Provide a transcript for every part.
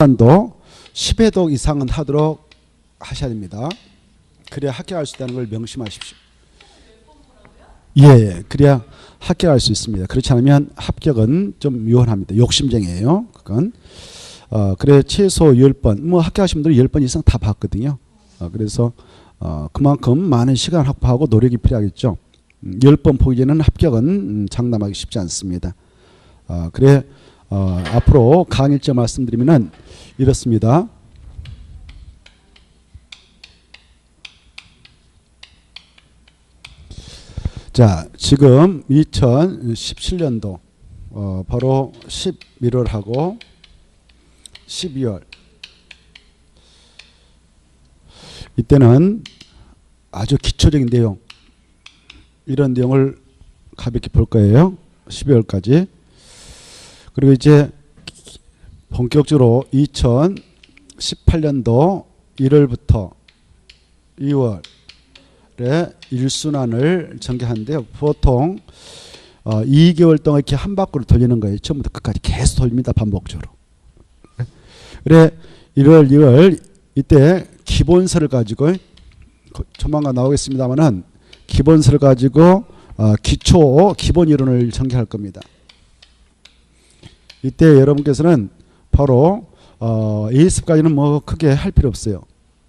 도 10회독 이상은 하도록 하셔야 됩니다. 그래야 합격할 수 있다는 걸 명심하십시오. 예, 그래야 합격할 수 있습니다. 그렇지 않으면 합격은 좀 유한합니다. 욕심쟁이에요. 그건. 그래 최소 10번, 뭐 합격하신 분들은 10번 이상 다 봤거든요. 그래서 그만큼 많은 시간 확보하고 노력이 필요하겠죠. 10번 보기 전에는 합격은 장담하기 쉽지 않습니다. 그래 앞으로 강일점 말씀드리면은 이렇습니다. 자, 지금 2017년도 바로 11월하고 12월 이때는 아주 기초적인 내용, 이런 내용을 가볍게 볼 거예요. 12월까지. 그리고 이제 본격적으로 2018년도 1월부터 2월에 일순환을 전개하는데요. 보통 2개월 동안 이렇게 한 바퀴를 돌리는 거예요. 처음부터 끝까지 계속 돌립니다. 반복적으로. 그래 1월, 2월 이때 기본서를 가지고 조만간 나오겠습니다만은 기본서를 가지고 기본 이론을 전개할 겁니다. 이때 여러분께서는 바로 예습까지는 뭐 크게 할 필요 없어요.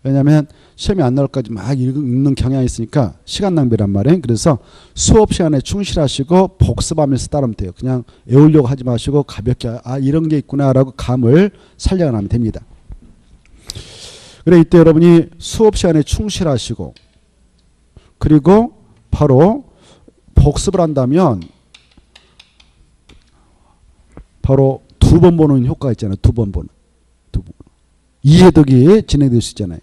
왜냐하면 시험이 안 나올까지 막 읽는 경향이 있으니까 시간 낭비란 말이에요. 그래서 수업 시간에 충실하시고 복습하면서 따르면 돼요. 그냥 외우려고 하지 마시고 가볍게 이런 게 있구나라고 감을 살려가면 됩니다. 그래 이때 여러분이 수업 시간에 충실하시고 그리고 바로 복습을 한다면 바로 두 번 보는 효과가 있잖아요. 두 번 보는. 이해독이 진행될 수 있잖아요.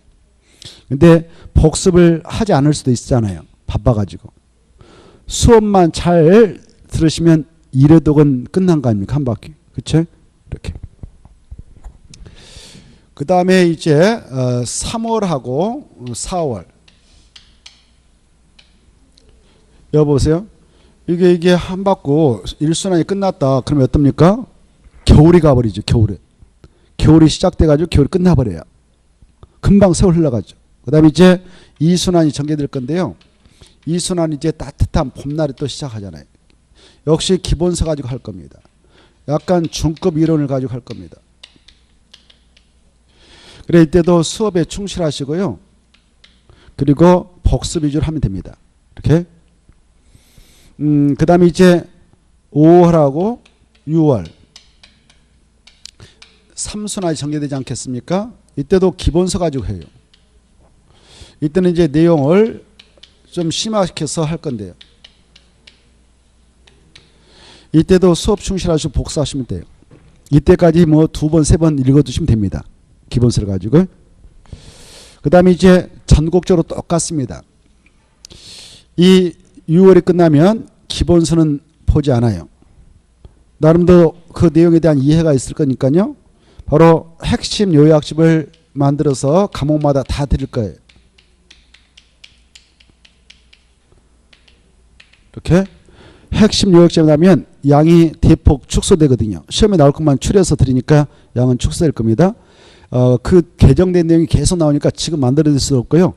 근데 복습을 하지 않을 수도 있잖아요. 바빠가지고. 수업만 잘 들으시면 이해독은 끝난 거 아닙니까? 한 바퀴. 그쵸? 이렇게. 그 다음에 이제 3월하고 4월. 여보세요? 이게 한 바퀴 일순환이 끝났다. 그러면 어떻습니까? 겨울이 가버리죠. 겨울이 시작돼가지고 겨울이 끝나버려요. 금방 세월 흘러가죠. 그 다음에 이제 이순환이 전개될 건데요. 이순환이 이제 따뜻한 봄날이 또 시작하잖아요. 역시 기본서 가지고 할 겁니다. 약간 중급 이론을 가지고 할 겁니다. 그래 이때도 수업에 충실하시고요. 그리고 복습 위주로 하면 됩니다. 이렇게. 그 다음에 이제 5월하고 6월 3순환이 전개되지 않겠습니까? 이때도 기본서 가지고 해요. 이때는 이제 내용을 좀 심화시켜서 할 건데요. 이때도 수업 충실하시고 복습하시면 돼요. 이때까지 뭐 2번, 3번 읽어두시면 됩니다. 기본서를 가지고. 그 다음에 이제 전국적으로 똑같습니다. 이 6월이 끝나면 기본서는 보지 않아요. 나름대로 그 내용에 대한 이해가 있을 거니까요. 바로 핵심 요약집을 만들어서 과목마다 다 드릴 거예요. 이렇게 핵심 요약집을 하면 양이 대폭 축소되거든요. 시험에 나올 것만 추려서 드리니까 양은 축소될 겁니다. 그 개정된 내용이 계속 나오니까 지금 만들어질 수 없고요.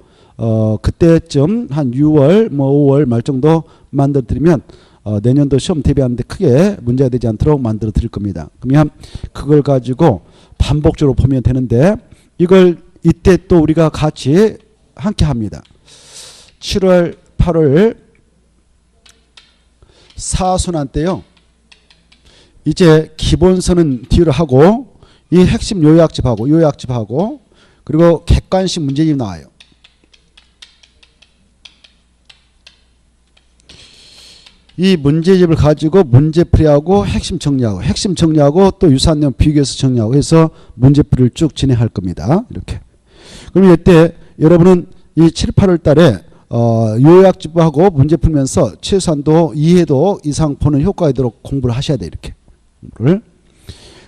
그때쯤 한 6월, 뭐 5월 말 정도 만들어 드리면 내년도 시험 대비하는데 크게 문제가 되지 않도록 만들어 드릴 겁니다. 그러면 그걸 가지고 반복적으로 보면 되는데 이걸 이때 또 우리가 같이 함께 합니다. 7월, 8월 4순환 때요. 이제 기본서는 뒤로 하고 이 핵심 요약집하고 그리고 객관식 문제집이 나와요. 이 문제집을 가지고 문제풀이하고 핵심 정리하고 또 유사한 내용 비교해서 정리하고 해서 문제풀이를 쭉 진행할 겁니다. 이렇게. 그럼 이때 여러분은 이 7, 8월 달에 요약집하고 문제 풀면서 최소한도 2회도 이상 보는 효과가 있도록 공부를 하셔야 돼요. 이렇게.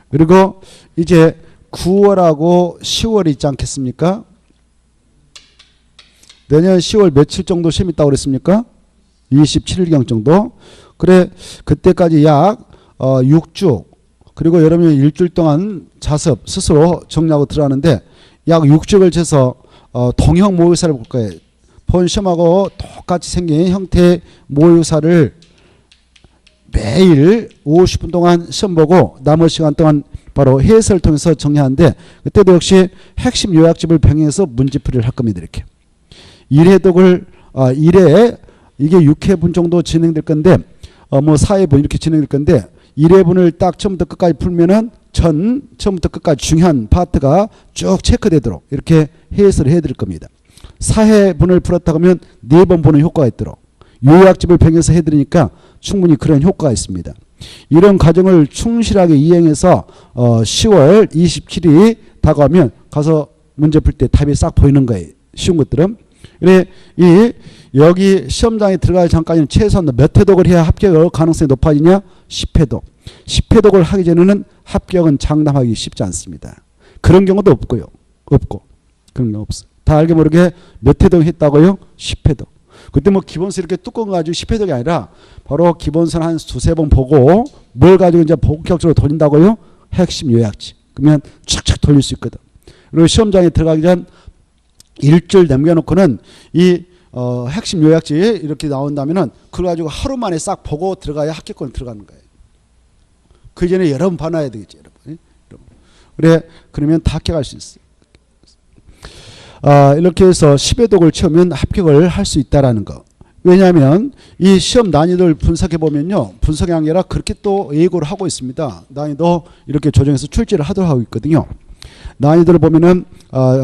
그리고 이제 9월하고 10월이 있지 않겠습니까? 내년 10월 며칠 정도 시험 있다고 그랬습니까? 27일경 정도. 그래 그때까지 약 6주 그리고 여러분이 일주일 동안 자습 스스로 정리하고 들어가는데 약 6주를 재서 동형 모의고사를 볼 거예요. 본 시험하고 똑같이 생긴 형태의 모의고사를 매일 50분 동안 시험 보고 나머지 시간 동안 바로 해설을 통해서 정리하는데 그때도 역시 핵심 요약집을 병행해서 문제풀이를 할 겁니다. 이렇게 1회독을 1회 이게 6회분 정도 진행될 건데 뭐 4회분 이렇게 진행될 건데 1회분을 딱 처음부터 끝까지 풀면은 처음부터 끝까지 중요한 파트가 쭉 체크되도록 이렇게 해설을 해드릴 겁니다. 4회분을 풀었다 그러면 4번 보는 효과가 있도록 요약집을 병행해서 해드리니까 충분히 그런 효과가 있습니다. 이런 과정을 충실하게 이행해서 10월 27일이 다가오면 가서 문제 풀 때 답이 싹 보이는 거예요. 쉬운 것들은. 그래 여기 시험장에 들어가기 전까지는 최소한 몇 회독을 해야 합격 가능성이 높아지냐? 10회독. 10회독을 하기 전에는 합격은 장담하기 쉽지 않습니다. 그런 경우도 없고요. 없고. 그런 거 없어. 다 알게 모르게 몇 회독 했다고요? 10회독. 그때 뭐 기본서 이렇게 뚜껑 가지고 10회독이 아니라 바로 기본서는 한 두세 번 보고 뭘 가지고 이제 본격적으로 돌린다고요? 핵심 요약지. 그러면 착착 돌릴 수 있거든. 그리고 시험장에 들어가기 전 일주일 남겨놓고는 이 핵심 요약지 이렇게 나온다면은 그걸 가지고 하루 만에 싹 보고 들어가야 합격권에 들어가는 거예요. 그 전에 여러 번 봐놔야 되겠지, 여러분. 그래, 그러면 다 합격할 수 있어요. 이렇게 해서 10회독을 채우면 합격을 할 수 있다라는 거. 왜냐하면 이 시험 난이도를 분석해 보면요, 분석이 아니라 그렇게 또 예고를 하고 있습니다. 난이도 이렇게 조정해서 출제를 하도록 하고 있거든요. 난이도를 보면은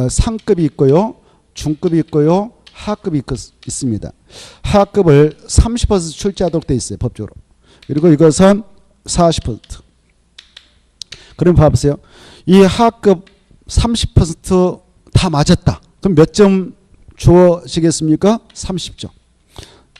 상급이 있고요, 중급이 있고요, 하급이 있습니다. 하급을 30% 출제하도록 돼 있어요, 법적으로. 그리고 이것은 40%. 그럼 봐보세요. 이 하급 30% 다 맞았다. 그럼 몇 점 주어지겠습니까? 30점.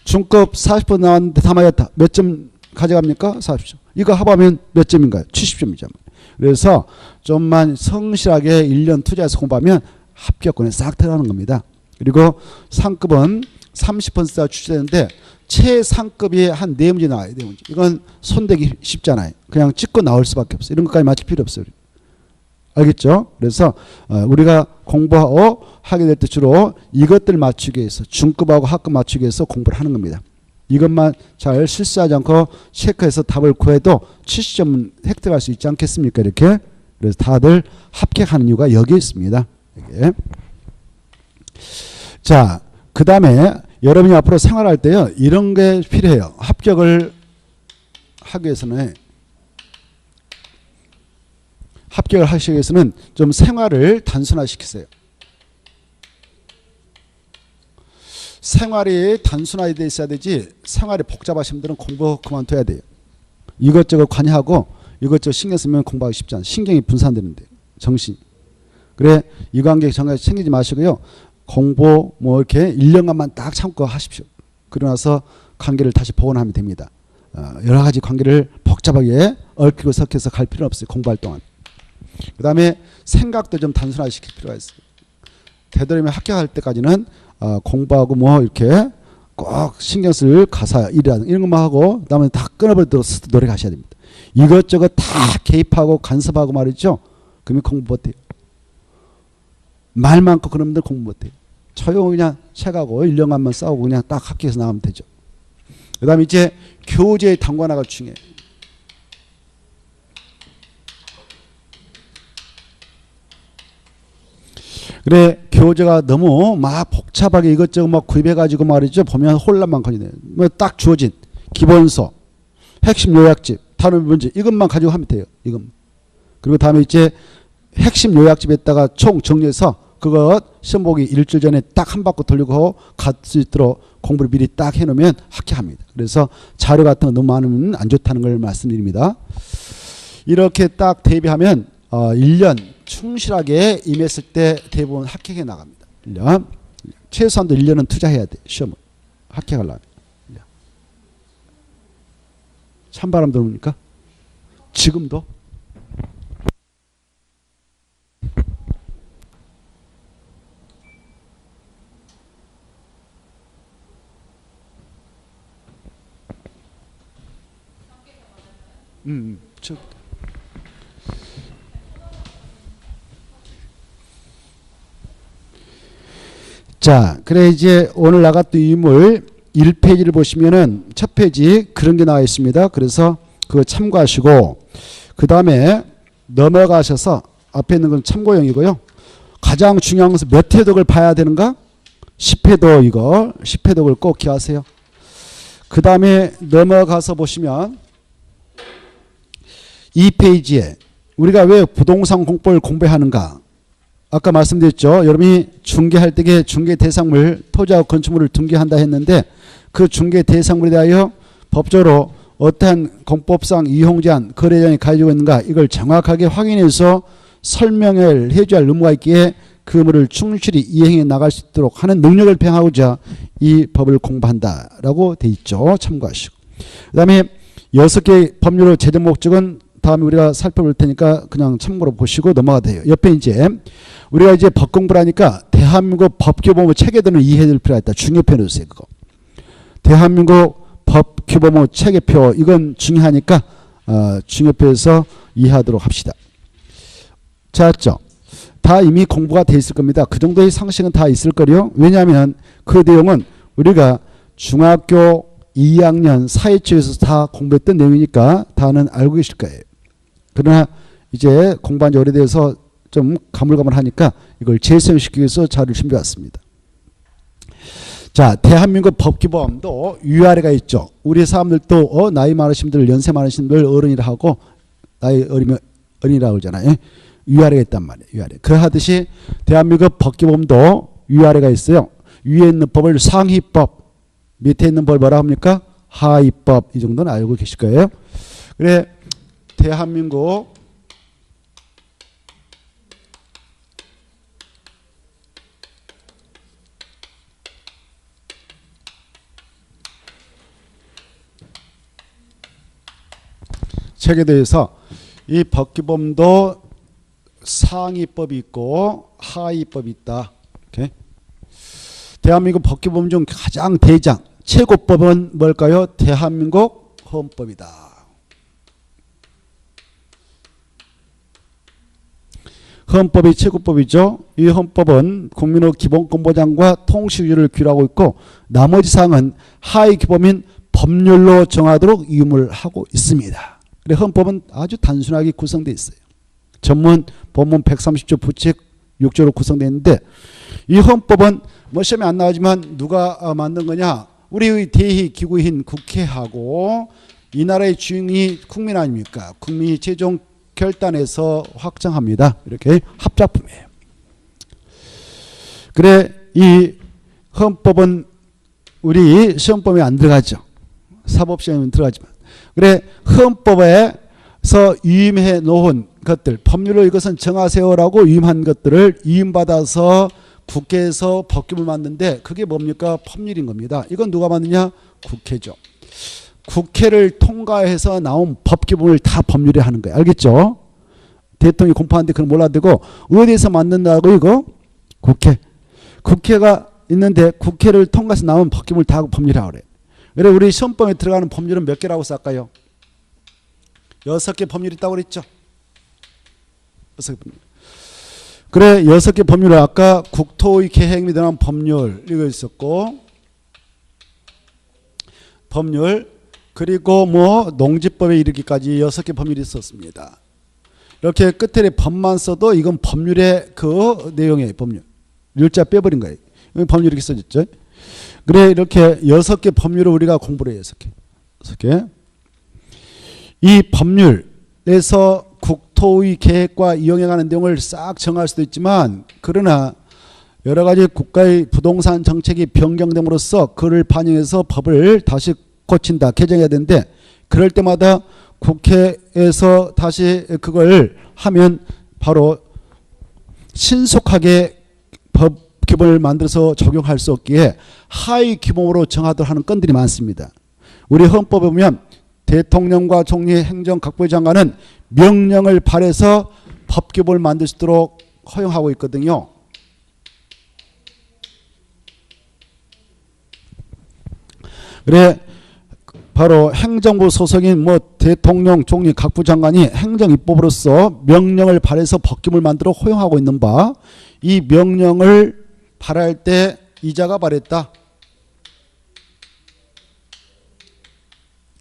중급 40% 나왔는데 다 맞았다. 몇 점 가져갑니까? 40점. 이거 합하면 몇 점인가요? 70점이죠. 그래서 좀만 성실하게 1년 투자해서 공부하면 합격권에 싹 들어가는 겁니다. 그리고 상급은 30%가 출제되는데 최상급이 한 4문제 나와요. 4문제. 이건 손대기 쉽잖아요. 그냥 찍고 나올 수밖에 없어요. 이런 것까지 맞출 필요 없어요. 알겠죠? 그래서 우리가 공부하고 하게 될 때 주로 이것들 맞추기 위해서 중급하고 하급 맞추기 위해서 공부를 하는 겁니다. 이것만 잘 실수하지 않고 체크해서 답을 구해도 70점은 획득할 수 있지 않겠습니까? 이렇게. 그래서 다들 합격하는 이유가 여기에 있습니다. 여기에. 자, 그 다음에 여러분이 앞으로 생활할 때요, 이런 게 필요해요. 합격을 하기 위해서는, 합격을 하시기 위해서는 좀 생활을 단순화시키세요. 생활이 단순화되어 있어야 되지, 생활이 복잡하신 분들은 공부 그만둬야 돼요. 이것저것 관여하고 이것저것 신경 쓰면 공부하기 쉽지 않아요. 신경이 분산되는데, 정신이. 그래, 이 관계 정말 챙기지 마시고요. 공부 뭐 이렇게 1년간만 딱 참고 하십시오. 그러고 나서 관계를 다시 복원하면 됩니다. 여러 가지 관계를 복잡하게 얽히고 섞여서 갈 필요는 없어요. 공부할 동안. 그 다음에 생각도 좀 단순화시킬 필요가 있어요. 되도록이면 합격할 때까지는 공부하고 뭐 이렇게 꼭 신경 쓸 가사, 일이라든 이런 것만 하고 그다음에 다 끊어버리도록 노래 가셔야 됩니다. 이것저것 다 개입하고 간섭하고 말이죠. 그러면 공부 못해요. 말 많고 그런 분들 공부 못해요. 조용히 그냥 책하고 1년간만 싸우고 그냥 딱 학교에서 나오면 되죠. 그 다음에 이제 교재의 단관화가 중요해요. 그래, 교재가 너무 막 복잡하게 이것저것 막 구입해가지고 말이죠. 보면 혼란만 커지네요. 뭐 딱 주어진 기본서, 핵심 요약집, 단원 문제 이것만 가지고 하면 돼요. 이것만. 그리고 다음에 이제 핵심 요약집에다가 총 정리해서 그것 시험 보기 일주일 전에 딱 한 바퀴 돌리고 갈 수 있도록 공부를 미리 딱 해놓으면 합격합니다. 그래서 자료 같은 거 너무 많으면 안 좋다는 걸 말씀드립니다. 이렇게 딱 대비하면 1년 충실하게 임했을 때 대부분 합격해 나갑니다. 1년. 최소한도 1년은 투자해야 돼. 시험을. 합격하려면. 찬바람 들어옵니까? 지금도? 저 자, 그래 이제 오늘 나갔던 유물 1페이지를 보시면은 첫 페이지 그런 게 나와 있습니다. 그래서 그거 참고하시고 그 다음에 넘어가셔서 앞에 있는 건 참고용이고요. 가장 중요한 것은 몇 회독을 봐야 되는가? 10회독 이거 10회독을 꼭 기하세요. 그 다음에 넘어가서 보시면 이 페이지에 우리가 왜 부동산 공법을 공부하는가? 아까 말씀드렸죠. 여러분이 중개할 때에 중개 대상물, 토지하고 건축물을 등기한다 했는데 그 중개 대상물에 대하여 법적으로 어떠한 공법상 이용제한 거래량이 가지고 있는가 이걸 정확하게 확인해서 설명을 해줘야 할 의무가 있기에 그 의무를 충실히 이행해 나갈 수 있도록 하는 능력을 배양하고자 이 법을 공부한다라고 돼 있죠. 참고하시고. 그 다음에 6개 법률의 제정 목적은 다음에 우리가 살펴볼 테니까 그냥 참고로 보시고 넘어가 돼요. 옆에 이제 우리가 이제 법 공부를 하니까 대한민국 법규범위 체계도는 이해해야 될 필요가 있다. 중요표 넣으세요. 그거. 대한민국 법규범위 체계표 이건 중요하니까 중요표에서 이해하도록 합시다. 자, 다 이미 공부가 돼 있을 겁니다. 그 정도의 상식은 다 있을 거요. 왜냐하면 그 내용은 우리가 중학교 2학년 사회초에서 다 공부했던 내용이니까 다는 알고 계실 거예요. 그러나 이제 공부한 지 오래돼서 좀 가물가물하니까 이걸 재생시키기 위해서 자료를 준비해왔습니다. 자, 대한민국 법규범도 위아래가 있죠. 우리 사람들도 나이 많으신 분들, 연세 많으신 분들 어른이라 하고 나이 어리면 어린이라고 그러잖아요. 위아래가 있단 말이에요. 위아래. 그하듯이 대한민국 법규범도 위아래가 있어요. 위에 있는 법을 상위법, 밑에 있는 법을 뭐라 합니까? 하위법. 이 정도는 알고 계실 거예요. 그래 대한민국 책에 대해서 이 법규범도 상위법이 있고 하위법이 있다. 이렇게. 대한민국 법규범 중 가장 대장 최고법은 뭘까요? 대한민국 헌법이다. 헌법이 최고법이죠. 이 헌법은 국민의 기본권 보장과 통치유지를 규율하고 있고 나머지 사항은 하위 규범인 법률로 정하도록 의무를 하고 있습니다. 헌법은 아주 단순하게 구성되어 있어요. 전문 본문 130조 부칙 6조로 구성되어 있는데 이 헌법은 뭐 시험에 안 나오지만 누가 만든 거냐? 우리의 대의 기구인 국회하고 이 나라의 주인이 국민 아닙니까? 국민이 최종 결단해서 확정합니다. 이렇게 합작품이에요. 그래 이 헌법은 우리 시험법에 안 들어가죠. 사법시험에 들어가지만 그래 헌법에서 위임해 놓은 것들 법률로 이것은 정하세요라고 위임한 것들을 위임받아서 국회에서 법규를 만드는데 그게 뭡니까? 법률인 겁니다. 이건 누가 만드냐? 국회죠. 국회를 통과해서 나온 법규문을 다 법률에 하는 거예요. 알겠죠? 대통령이 공포하는데 그걸 몰라대고 어디에서 만든다고 이거? 국회. 국회가 있는데 국회를 통과해서 나온 법규문을 다 법률이라고 그래요. 그래 우리 시험법에 들어가는 법률은 몇 개라고 쓸까요? 6개 법률이 있다고 그랬죠? 6개 법률. 그래 6개 법률을 아까 국토의 계획 및 관한 법률 이거 있었고 법률 그리고 뭐 농지법에 이르기까지 6개 법률이 있었습니다. 이렇게 끝에 법만 써도 이건 법률의 그 내용이에요. 법률. 율자 빼버린 거예요. 법률 이렇게 써졌죠. 그래 이렇게 6개 법률을 우리가 공부를 해요. 6개. 6개. 이 법률에서 국토의 계획과 이용해가는 내용을 싹 정할 수도 있지만 그러나 여러 가지 국가의 부동산 정책이 변경됨으로써 그를 반영해서 법을 다시 고친다. 개정해야 되는데 그럴 때마다 국회에서 다시 그걸 하면 바로 신속하게 법 규범을 만들어서 적용할 수 없기에 하위 규범으로 정하도록 하는 건들이 많습니다. 우리 헌법에 보면 대통령과 총리 행정각부의 장관은 명령을 발해서 법규범을 만들 수 있도록 허용하고 있거든요. 그래 바로 행정부 소속인 뭐 대통령, 총리, 각부 장관이 행정입법으로서 명령을 발해서 법규범을 만들어 허용하고 있는 바 이 명령을 발할 때 이자가 발했다.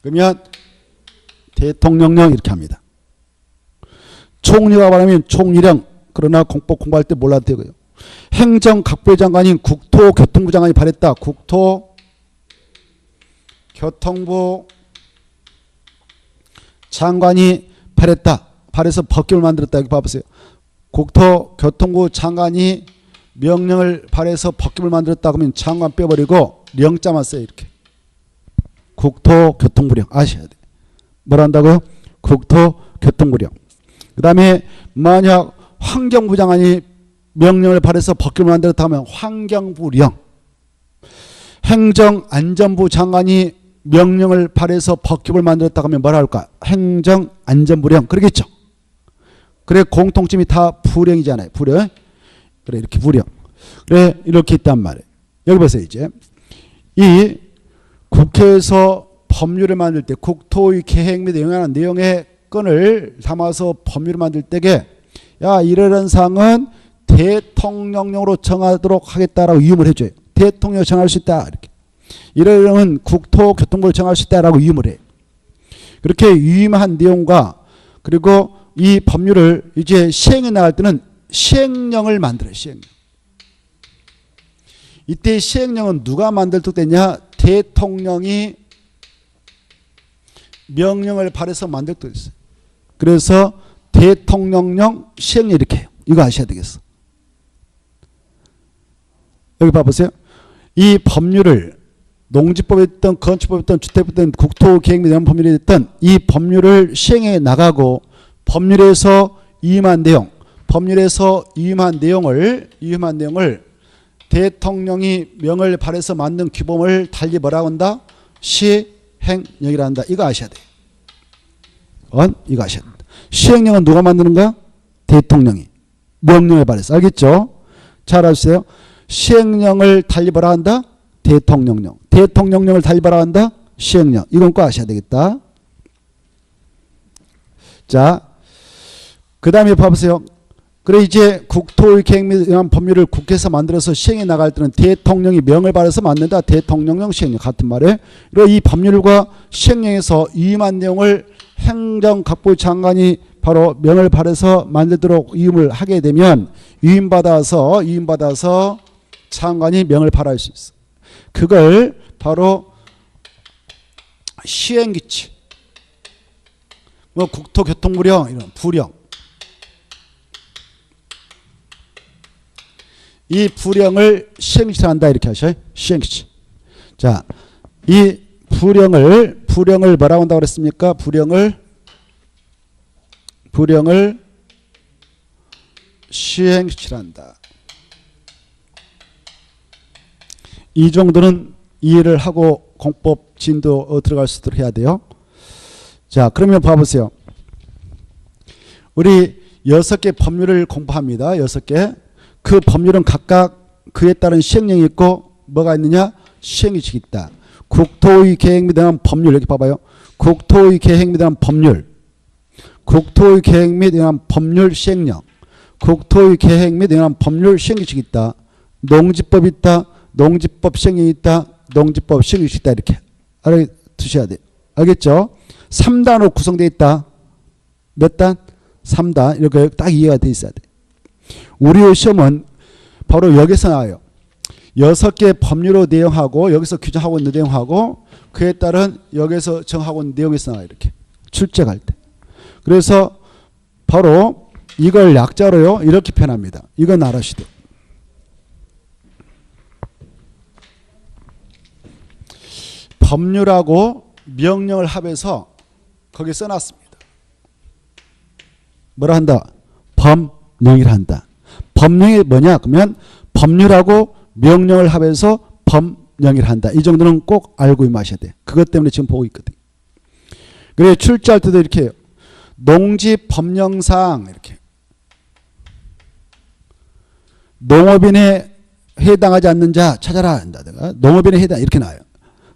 그러면 대통령령 이렇게 합니다. 총리가 말하면 총리령. 그러나 공법 공부할 때 몰라도 되고요. 행정각부의 장관인 국토교통부 장관이 발했다. 국토교통부 장관이 발했다. 발해서 법규를 만들었다. 여기 봐보세요. 국토교통부 장관이 명령을 발해서 법규를 만들었다. 그러면 장관 빼버리고 령자만 써요. 이렇게. 국토교통부령. 아셔야 돼. 뭘 한다고요? 국토교통부령. 그 다음에 만약 환경부 장관이 명령을 발해서 법규를 만들었다 하면 환경부령. 행정안전부 장관이 명령을 발해서 법규를 만들었다 하면 뭐라 할까? 행정안전부령. 그러겠죠. 그래 공통점이 다 부령이잖아요. 부령. 그래 이렇게 부령. 그래 이렇게 있단 말이에요. 여기 보세요. 이제 이 국회에서 법률을 만들 때 국토의 계획 및 영향하는 내용의 건을 담아서 법률을 만들 때에 야 이러한 사항은 대통령령으로 정하도록 하겠다라고 위임을 해줘요. 대통령 정할 수 있다. 이렇게. 이러한 국토교통부를 정할 수 있다라고 위임을 해요. 그렇게 위임한 내용과 그리고 이 법률을 이제 시행해 나갈 때는 시행령을 만들어요. 시행령. 이때 시행령은 누가 만들도록 되냐? 대통령이 명령을 발해서 만들도록 있어요. 그래서 대통령령 시행령 이렇게 해요. 이거 아셔야 되겠어. 여기 봐보세요. 이 법률을 농지법에 있던 건축법에 있던 주택법에 있던 국토계획 및 이런 법률이 있던 이 법률을 시행해 나가고 법률에서 위임한 내용, 법률에서 위임한 내용을 대통령이 명을 발해서 만든 규범을 달리 뭐라고 한다? 시행령이라 한다. 이거 아셔야 돼요. 이거 아셔야 된다. 시행령은 누가 만드는가? 대통령이. 명령을 발해서. 알겠죠? 잘 알아주세요. 시행령을 달리 뭐라 한다? 대통령령. 대통령령을 달리 뭐라 한다? 시행령. 이건 꼭 아셔야 되겠다. 자, 그 다음에 봐보세요. 그래 이제 국토의 계획 및 의한 법률을 국회에서 만들어서 시행해 나갈 때는 대통령이 명을 발해서 만든다. 대통령령 시행령 같은 말에 그리고 이 법률과 시행령에서 위임한 내용을 행정각부 장관이 바로 명을 발해서 만들도록 위임을 하게 되면 위임받아서 장관이 명을 발할 수 있어. 그걸 바로 시행기치, 뭐 국토교통부령 이런 부령. 이 부령을 시행기치를 한다 이렇게 하셔요. 시행기치. 자, 이 부령을 뭐라고 한다고 그랬습니까? 부령을 시행시한다. 이 정도는 이해를 하고 공법 진도 들어갈 수 있도록 해야 돼요. 자, 그러면 봐보세요. 우리 6개 법률을 공부합니다. 6개. 그 법률은 각각 그에 따른 시행령이 있고 뭐가 있느냐? 시행규칙이 있다. 국토의 계획 및 의한 법률 여기 봐봐요. 국토의 계획 및 의한 법률, 국토의 계획 및 의한 법률 시행령, 국토의 계획 및 의한 법률 시행규칙이 있다. 농지법 있다. 농지법 시행령이 있다. 농지법 시행규칙이 있다. 이렇게 알아두셔야 돼요. 알겠죠? 3단으로 구성되어 있다. 몇 단? 3단. 이렇게 딱 이해가 돼 있어야 돼. 우리의 시험은 바로 여기서 나와요. 6개 법률로 내용하고 여기서 규정하고 있는 내용하고 그에 따른 여기서 정하고 있는 내용에서 나와요. 이렇게 출제할 때. 그래서 바로 이걸 약자로요. 이렇게 표현합니다. 이건 알아시죠. 법률하고 명령을 합해서 거기에 써놨습니다. 뭐라 한다? 법령이라 한다. 법령이 뭐냐? 그러면 법률하고 명령을 합해서 법령이라 한다. 이 정도는 꼭 알고 임하셔야 돼. 그것 때문에 지금 보고 있거든. 그래 출제할 때도 이렇게 해요. 농지법령상 이렇게 농업인에 해당하지 않는 자 찾아라 한다든가 농업인에 해당 이렇게 나와요.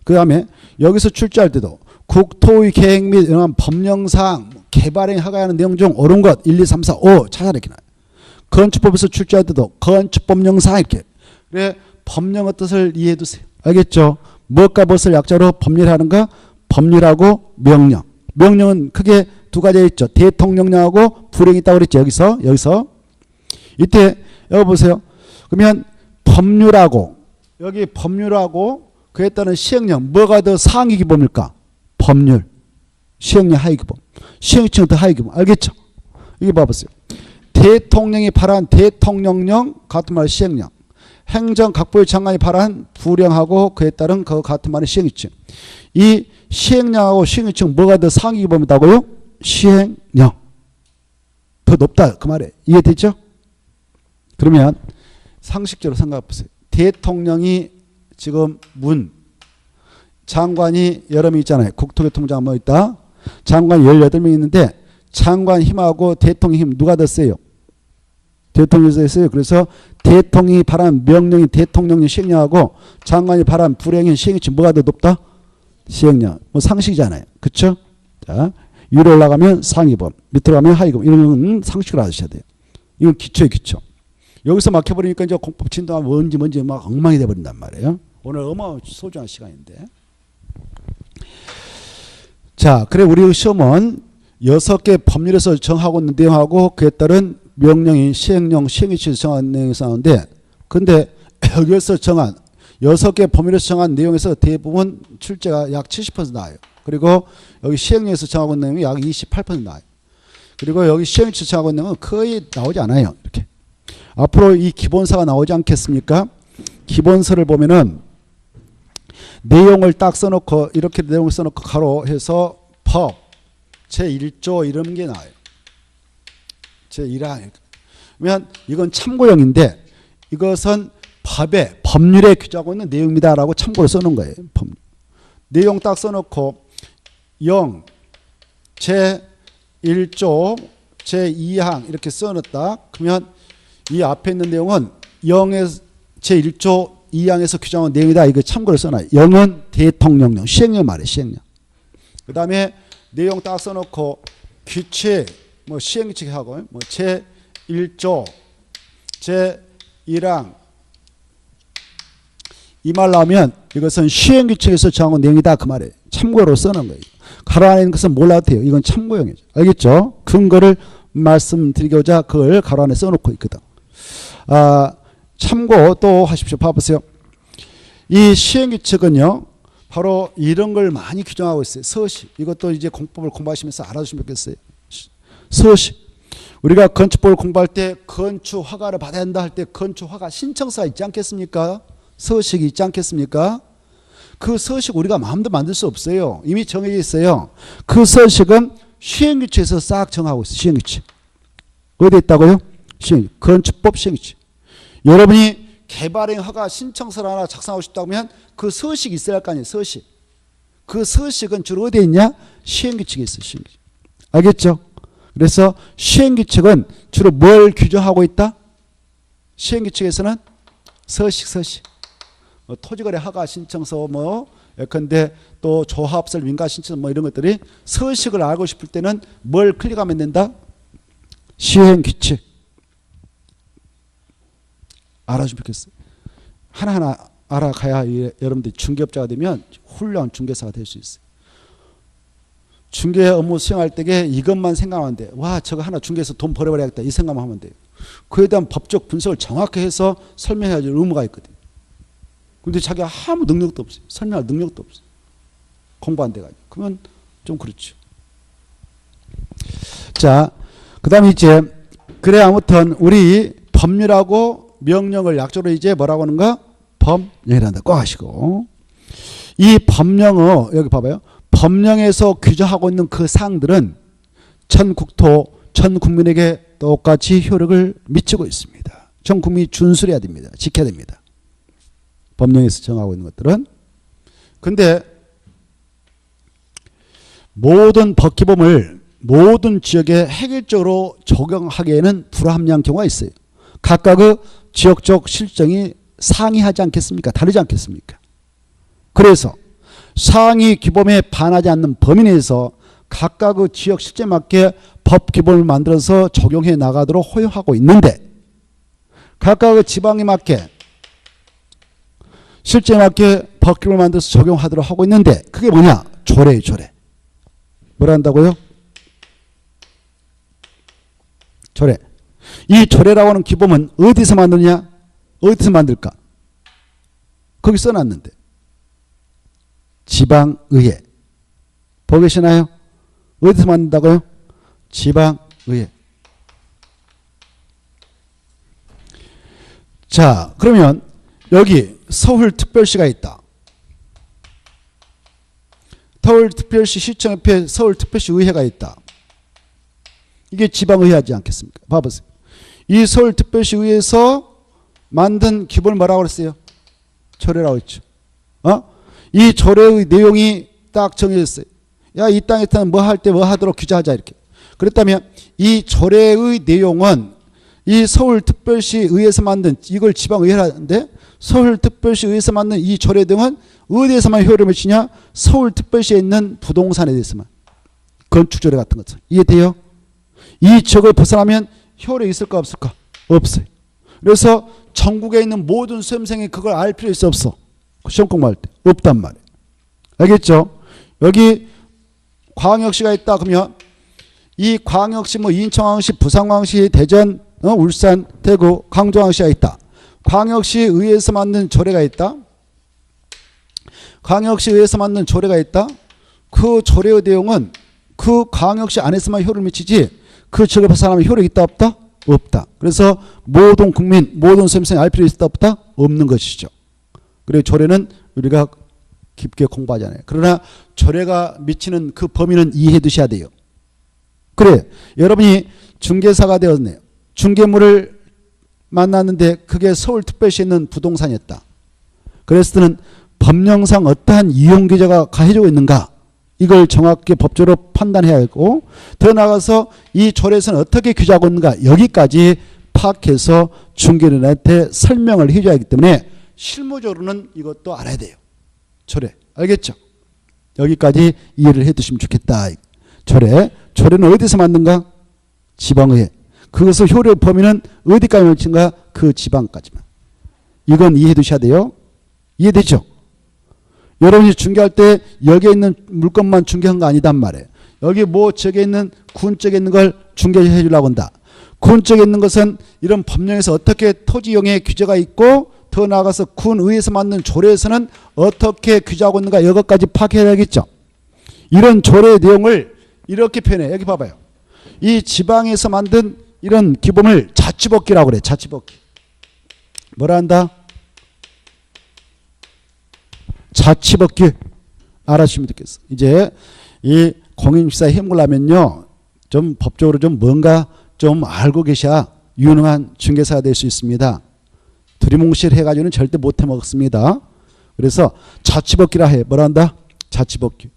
그 다음에 여기서 출제할 때도 국토의 계획 및 이런 법령상 개발에 허가하는 내용 중 옳은 것 1, 2, 3, 4, 5 찾아라 이렇게 나와요. 건축법에서 출제할 때도 건축법령상 이렇게 그래 법령의 뜻을 이해해 두세요. 알겠죠? 무엇과 무엇을 약자로 법률하는가? 법률하고 명령. 명령은 크게 두 가지 있죠. 대통령령하고 불행이 있다고 그랬죠. 여기서. 이때 여기 보세요. 그러면 법률하고 여기 법률하고 그에 따른 시행령 뭐가 더 상위 기본일까? 법률. 시행령 하위 기본. 시행령은 더 하위 기본. 알겠죠? 이게 봐보세요. 대통령이 발한 대통령령 같은 말 시행령. 행정각부의 장관이 발한 부령하고 그에 따른 그 같은 말의 시행령. 이 시행령하고 시행령 뭐가 더 상위 기본이다고요? 시행령. 더 높다 그 말에 이해됐죠? 그러면 상식적으로 생각해 보세요. 대통령이 지금 장관이 여러 명 있잖아요. 국토교통장관 뭐 있다. 장관이 18명 있는데 장관 힘하고 대통령 힘 누가 더 세요? 대통령이 더 세요. 그래서 대통령이 발한 명령이 대통령령 시행령하고 장관이 발한 불행인 시행령 뭐가 더 높다? 시행령. 뭐 상식이잖아요. 그렇죠? 자, 위로 올라가면 상위법, 밑으로 가면 하위법. 이런 건 상식으로 아셔야 돼요. 이건 기초예요, 기초. 여기서 막혀버리니까 이제 공법 진도가 뭔지 막 엉망이 돼버린단 말이에요. 오늘 소중한 시간인데. 자, 그래 우리 시험은 6개 법률에서 정하고 있는 내용하고 그에 따른 명령인 시행령, 시행일치에서 정한 내용에서 나오는데 근데 여기서 정한 6개 법률에서 정한 내용에서 대부분 출제가 약 70% 나와요. 그리고 여기 시행령에서 정하고 있는 내용이 약 28% 나와요. 그리고 여기 시행일치에서 정하고 있는 내용은 거의 나오지 않아요. 이렇게. 앞으로 이 기본서가 나오지 않겠습니까? 기본서를 보면은 내용을 딱 써놓고 이렇게 내용을 써놓고 가로해서 법 제1조 이런 게 나와요. 제1항. 그러면 이건 참고용인데 이것은 법률에 규정하고 있는 내용입니다라고 참고로 써놓은 거예요. 법률. 내용 딱 써놓고 0 제1조 제2항 이렇게 써놨다. 그러면 이 앞에 있는 내용은 0의 제1조 2항에서 규정한 내용이다. 이거 참고로 써놔요. 0은 대통령령, 시행령 말이에요. 시행령. 그 다음에 내용 딱 써놓고 규칙, 뭐 시행규칙하고 뭐 제1조 제1항 이 말 나오면 이것은 시행규칙에서 정한 내용이다. 그 말이에요. 참고로 써놓은 거예요. 가로 안에 있는 것은 몰라도 돼요. 이건 참고용이죠. 알겠죠? 근거를 말씀드리고자 그걸 가로 안에 써놓고 있거든. 참고 또 하십시오. 봐보세요. 이 시행규칙은요. 바로 이런 걸 많이 규정하고 있어요. 서식. 이것도 이제 공법을 공부하시면서 알아주시면 좋겠어요. 서식. 우리가 건축법을 공부할 때 건축 허가를 받아야 한다 할 때 건축 허가 신청서가 있지 않겠습니까? 서식이 있지 않겠습니까? 그 서식 우리가 마음대로 만들 수 없어요. 이미 정해져 있어요. 그 서식은 시행규칙에서 싹 정하고 있어요. 시행규칙. 어디에 있다고요? 건축법 시행규칙. 여러분이 개발행 허가 신청서를 하나 작성하고 싶다고 하면 그 서식이 있어야 할 거 아니에요. 서식. 그 서식은 주로 어디에 있냐? 시행규칙에 있어요. 시행규칙. 알겠죠? 그래서 시행규칙은 주로 뭘 규정하고 있다? 시행규칙에서는 서식. 토지거래 허가 신청서 예컨대 또 조합설 민가 신청서 이런 것들이 서식을 알고 싶을 때는 뭘 클릭하면 된다? 시행규칙. 알아주면 좋겠어요. 하나하나 알아가야 여러분들이 중개업자가 되면 훌륭한 중개사가 될 수 있어요. 중개 업무 수행할 때에 이것만 생각하면 돼. 와, 저거 하나 중개해서 돈 벌어버려야겠다. 이 생각만 하면 돼요. 그에 대한 법적 분석을 정확히 해서 설명해야 될 의무가 있거든요. 근데 자기가 아무 능력도 없어요. 설명할 능력도 없어요. 공부 안 돼가지고. 그러면 좀 그렇죠. 자, 그 다음에 이제 그래 아무튼 우리 법률하고 명령을 약조로 이제 뭐라고 하는가? 법령이란다. 꼭 하시고. 이 법령은 여기 봐봐요. 법령에서 규정하고 있는 그 사항들은 전 국토, 전 국민에게 똑같이 효력을 미치고 있습니다. 전 국민이 준수해야 됩니다. 지켜야 됩니다. 법령에서 정하고 있는 것들은. 근데 모든 법규범을 모든 지역에 획일적으로 적용하기에는 불합리한 경우가 있어요. 각각의 지역적 실정이 상이하지 않겠습니까? 다르지 않겠습니까? 그래서 상위 규범에 반하지 않는 범위 내에서 각각의 지역 실제에 맞게 법 규범을 만들어서 적용해 나가도록 허용하고 있는데 각각의 지방에 맞게 실제 맞게 법규를 만들어서 적용하도록 하고 있는데 그게 뭐냐? 조례예요, 조례. 뭐라 한다고요? 조례. 이 조례라고 하는 기본은 어디서 만드냐? 어디서 만들까? 거기 써놨는데. 지방의회. 보고 계시나요? 어디서 만든다고요? 지방의회. 자, 그러면 여기 서울특별시가 있다. 서울특별시 시청 옆에 서울특별시 의회가 있다. 이게 지방의회 하지 않겠습니까? 봐보세요. 이 서울특별시 의회에서 만든 기본을 뭐라고 그랬어요? 조례라고 했죠. 이 조례의 내용이 딱 정해졌어요. 야, 이 땅에서는 뭐 할 때 뭐 하도록 규제하자 이렇게. 그렇다면 이 조례의 내용은 이 서울특별시 의회에서 만든 이걸 지방의회라는데 서울특별시 의회에서 만든 이 조례 등은 어디에서만 효력을 미치냐? 서울특별시에 있는 부동산에 대해서만. 건축조례 같은 것들. 이해돼요? 이 지역을 벗어나면 효력이 있을까 없을까? 없어요. 그래서 전국에 있는 모든 수험생이 그걸 알 필요 있어 없어? 시험 공부할 때 없단 말이에요. 알겠죠? 여기 광역시가 있다 그러면 이 광역시 뭐 인천광역시, 부산광역시, 대전, 울산, 대구, 강조광역시가 있다. 광역시 의회에서 만든 조례가 있다. 광역시 의회에서 만든 조례가 있다. 그 조례의 내용은 그 광역시 안에서만 효력을 미치지 그 지역을 벗어나면 효력이 있다 없다? 없다. 그래서 모든 국민, 모든 수험생이 알 필요 있다 없다? 없는 것이죠. 그리고 조례는 우리가 깊게 공부하잖아요. 그러나 조례가 미치는 그 범위는 이해해 두셔야 돼요. 그래, 여러분이 중개사가 되었네요. 중개물을 만났는데 그게 서울특별시에 있는 부동산이었다. 그랬을 때는 법령상 어떠한 이용규제가 가해지고 있는가? 이걸 정확히 법적으로 판단해야 하고 더 나아가서 이 조례에서는 어떻게 규제하고 있는가? 여기까지 파악해서 중개인한테 설명을 해줘야 하기 때문에 실무적으로는 이것도 알아야 돼요. 조례. 알겠죠? 여기까지 이해를 해 두시면 좋겠다. 조례. 조례는 어디서 만든가? 지방의회. 그것을 효력 범위는 어디까지 미친가? 그 지방까지만. 이건 이해해 두셔야 돼요. 이해되죠? 여러분이 중개할 때 여기에 있는 물건만 중개한 거 아니단 말이에요. 여기 뭐 저기 있는 군 쪽에 있는 걸 중개해 주려고 한다. 군 쪽에 있는 것은 이런 법령에서 어떻게 토지용의 규제가 있고 더 나아가서 군의회에서 만든 조례에서는 어떻게 규제하고 있는가 이것까지 파악해야겠죠. 이런 조례의 내용을 이렇게 표현해. 여기 봐봐요. 이 지방에서 만든 이런 기본을 자치법규라고 그래. 자치법규. 뭐라 한다? 자치법규. 알아주시면 좋겠어. 이제 이 공인중개사에 해보려면요. 좀 법적으로 좀 뭔가 좀 알고 계셔야 유능한 중개사가 될 수 있습니다. 두리뭉실 해가지고는 절대 못 해먹습니다. 그래서 자치법규라 해. 뭐라 한다? 자치법규.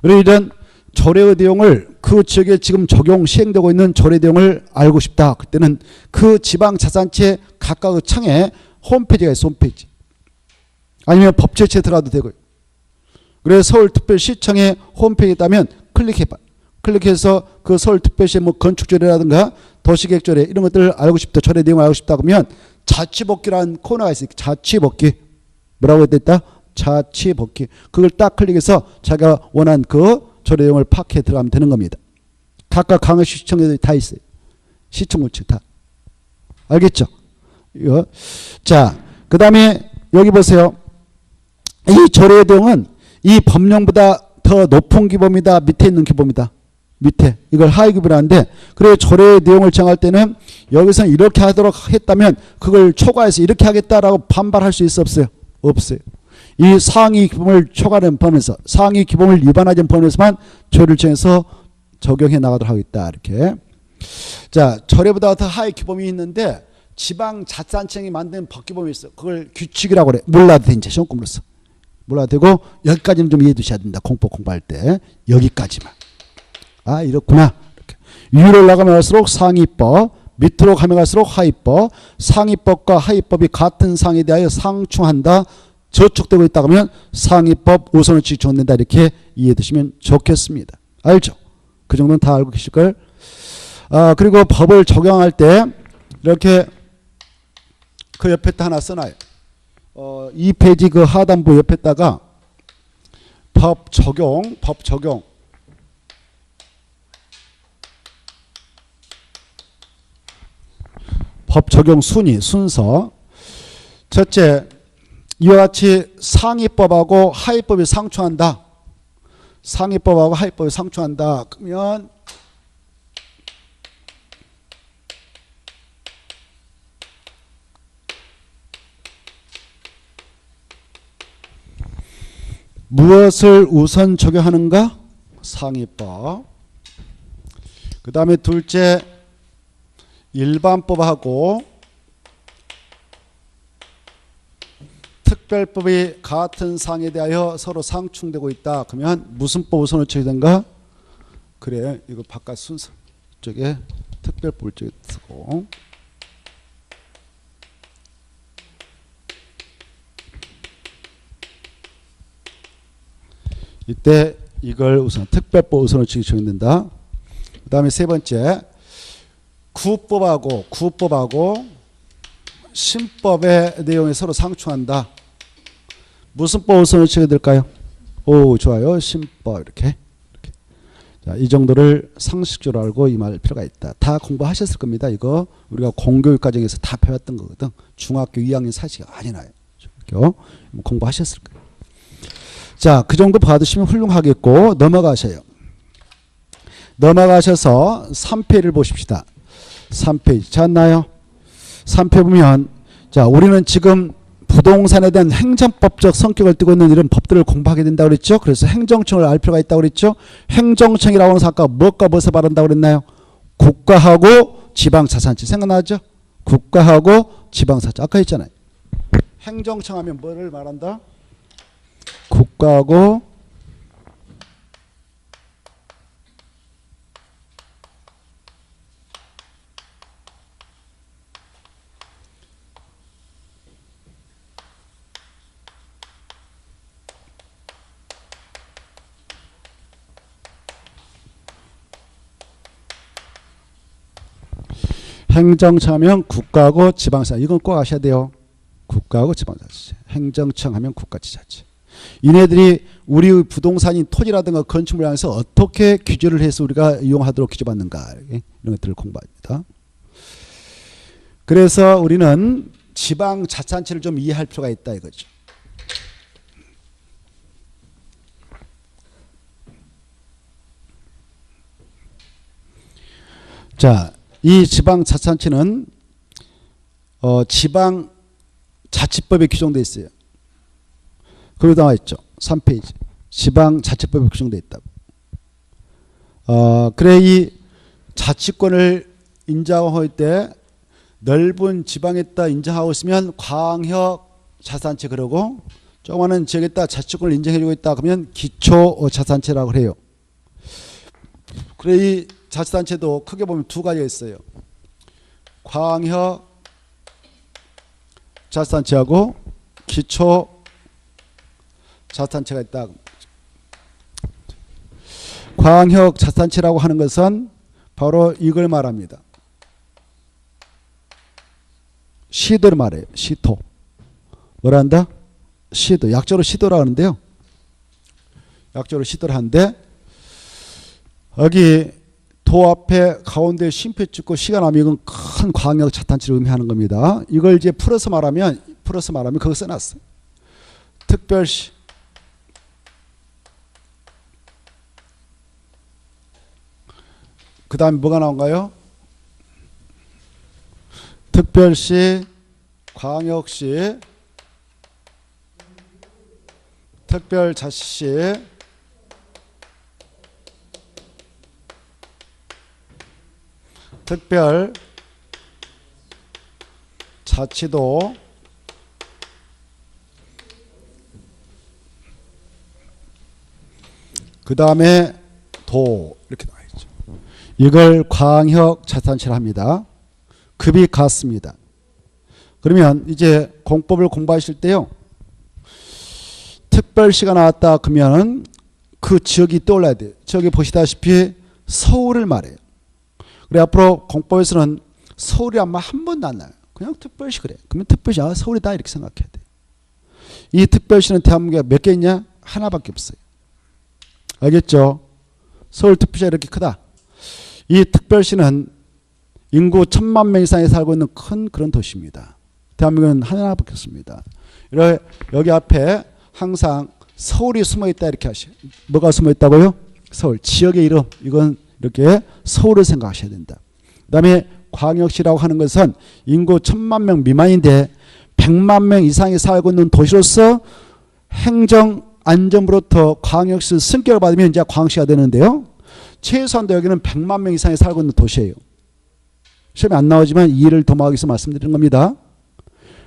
그리고 이런 조례의 내용을 그 지역에 지금 적용 시행되고 있는 조례 내용을 알고 싶다. 그때는 그 지방자산체 각각의 청에 홈페이지가 있어. 홈페이지. 아니면 법제처에 들어가도 되고요. 그래서 서울특별시청에 홈페이지에 있다면 클릭해봐. 클릭해서 그 서울특별시의 뭐 건축조례라든가 도시계획조례 이런 것들을 알고 싶다. 조례 내용을 알고 싶다 그러면 자치법규라는 코너가 있어요. 자치법규. 뭐라고 했다? 자치법규. 그걸 딱 클릭해서 자기가 원하는 그 조례 내용을 파악해 들어가면 되는 겁니다. 각각 강역시 시청에도 다 있어요. 시청구청 다. 알겠죠? 이거. 자, 그 다음에 여기 보세요. 이 조례 내용은 이 법령보다 더 높은 규범이다. 밑에 있는 규범이다. 밑에. 이걸 하위 규범이라는데 그래서 조례 내용을 정할 때는 여기서는 이렇게 하도록 했다면 그걸 초과해서 이렇게 하겠다라고 반발할 수 있어 없어요? 없어요. 이 상위 규범을 초과하는 범위에서 상위 규범을 위반하지 않는 범위에서만 조례를 정해서 적용해 나가도록 하겠다. 이렇게. 자, 조례보다 더 하위 규범이 있는데 지방자치단체장이 만든 법규범이 있어. 그걸 규칙이라고 그래. 몰라도 돼. 이제 시험 공부로서. 몰라도 되고 여기까지는 좀 이해해 두셔야 된다. 공부할 때. 여기까지만. 아, 이렇구나. 이렇게. 위로 올라가면 갈수록 상위법, 밑으로 가면 갈수록 하위법, 상위법과 하위법이 같은 상에 대하여 상충한다. 저촉되고 있다 그러면 상위법 우선을 지정된다. 이렇게 이해해 두시면 좋겠습니다. 알죠? 그 정도는 다 알고 계실걸? 그리고 법을 적용할 때 이렇게 그 옆에 또 하나 써놔요. 2페이지 그 하단부 옆에다가 법 적용 순서. 첫째, 이와 같이 상위법하고 하위법이 상충한다. 상위법하고 하위법이 상충한다. 그러면 무엇을 우선 적용하는가? 상위법. 그 다음에 둘째, 일반법하고 특별법이 같은 사항에 대하여 서로 상충되고 있다. 그러면 무슨 법 우선을 적용하는가? 그래, 이거 바깥 순서 쪽에 특별법을 쪽에 쓰고, 이때 이걸 우선 특별법 우선을 적용된다. 그 다음에 세 번째, 구법하고 신법의 내용이 서로 상충한다. 무슨 법 우선을 적용될까요? 오, 좋아요. 신법. 이렇게. 자, 이 정도를 상식적으로 알고 임할 필요가 있다. 다 공부하셨을 겁니다. 이거 우리가 공교육 과정에서 다 배웠던 거거든. 중학교 2학년 사실이 많이 나요. 공부하셨을 거예요. 자, 그 정도 받으시면 훌륭하겠고, 넘어가셔요. 넘어가셔서 3페이지를 보십시다. 3페이지 찾나요? 3페이지 보면, 자, 우리는 지금 부동산에 대한 행정법적 성격을 띠고 있는 이런 법들을 공부하게 된다고 그랬죠. 그래서 행정청을 알 필요가 있다고 그랬죠. 행정청이라고 하는 아까 무엇과 무엇을 말한다고 그랬나요? 국가하고 지방자산체. 생각나죠? 국가하고 지방자산체. 아까 했잖아요. 행정청 하면 뭐를 말한다? 국가하고 행정청 하면 국가하고 지방자치. 이건 꼭 아셔야 돼요. 국가하고 지방자치. 행정청 하면 국가지자체. 이네들이 우리 부동산인 토지라든가 건축물에 관해서 어떻게 규제를 해서 우리가 이용하도록 규제받는가, 이런 것들을 공부합니다. 그래서 우리는 지방자치단체를 좀 이해할 필요가 있다 이거죠. 자, 이 지방자치단체는 지방자치법에 규정되어 있어요. 거기 나와 있죠. 3페이지. 지방자치법에 규정되어 있다고. 그래, 이 자치권을 인정할 때 넓은 지방에다 인정하고 있으면 광역자치단체 그러고, 조그마한 지역에다 자치권을 인정해주고 있다 그러면 기초자치단체라고 해요. 그래, 이 자치단체도 크게 보면 두 가지가 있어요. 광역자치단체하고 기초자치단체가 있다. 광역자치단체라고 하는 것은 바로 이걸 말합니다. 시도를 말해요. 시도. 뭐라 한다? 시도. 약조로 시도라 하는데요. 약조로 시도를 하는데, 여기 도 앞에 가운데 쉼표 찍고 시가 나면 이건 큰 광역자치단체를 의미하는 겁니다. 이걸 이제 풀어서 말하면 그거 써놨어요. 특별시. 그 다음에 뭐가 나온가요? 특별시, 광역시, 특별자치시, 특별자치도, 그 다음에 도, 이렇게 나와 있죠. 이걸 광역자치단체를 합니다. 급이 같습니다. 그러면 이제 공법을 공부하실 때요, 특별시가 나왔다 그러면은 그 지역이 떠올라야 돼요. 저기 보시다시피 서울을 말해요. 그래, 앞으로 공법에서는 서울이 아마 한 번도 안 나요. 그냥 특별시 그래. 그러면 특별시, 서울이다 이렇게 생각해야 돼. 이 특별시는 대한민국에 몇 개 있냐? 하나밖에 없어요. 알겠죠? 서울특별시가 이렇게 크다. 이 특별시는 인구 1000만 명 이상이 살고 있는 큰 그런 도시입니다. 대한민국은 하나밖에 없습니다. 여기 앞에 항상 서울이 숨어있다 이렇게 하셔요. 뭐가 숨어있다고요? 서울. 지역의 이름. 이건 이렇게 서울을 생각하셔야 된다. 그 다음에 광역시라고 하는 것은 인구 1000만 명 미만인데 100만 명 이상이 살고 있는 도시로서 행정 안전부로부터 광역시 승격을 받으면 이제 광역시가 되는데요. 최소한도 여기는 100만 명 이상이 살고 있는 도시예요. 시험에 안 나오지만 이해를 도모하기 위해서 말씀드리는 겁니다.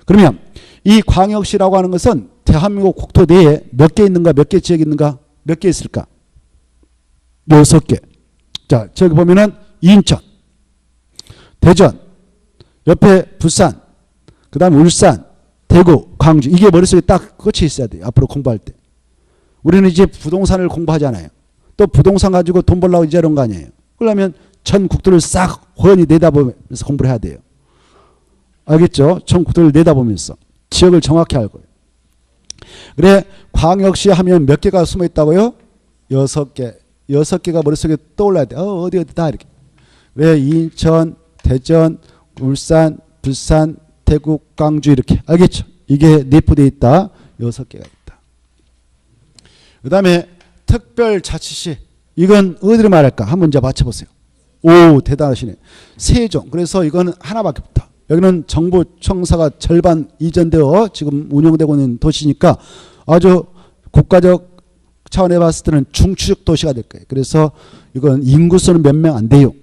그러면 이 광역시라고 하는 것은 대한민국 국토 내에 몇 개 있는가, 몇 개 지역이 있는가, 몇 개 있을까? 6개. 자, 저기 보면은 인천, 대전, 옆에 부산, 그 다음에 울산, 대구, 광주. 이게 머릿속에 딱 꽂혀 있어야 돼요. 앞으로 공부할 때. 우리는 이제 부동산을 공부하잖아요. 또 부동산 가지고 돈 벌려고 이제 이런 거 아니에요. 그러면 전 국토를 싹 호연히 내다보면서 공부를 해야 돼요. 알겠죠? 전 국토를 내다보면서 지역을 정확히 알고요. 그래 광역시 하면 몇 개가 숨어 있다고요? 6개. 6개가 머릿속에 떠올라야 돼. 어디다 이렇게. 그래 인천, 대전, 울산, 부산, 대구, 광주 이렇게. 알겠죠? 이게 내포되어 있다. 6개가 있다. 그 다음에 특별자치시. 이건 어디를 말할까? 한 문제 맞춰보세요. 오, 대단하시네. 세종. 그래서 이거는 하나밖에 없다. 여기는 정부청사가 절반 이전되어 지금 운영되고 있는 도시니까 아주 국가적 차원에 봤을 때는 중추적 도시가 될 거예요. 그래서 이건 인구수는 몇 명 안 돼요.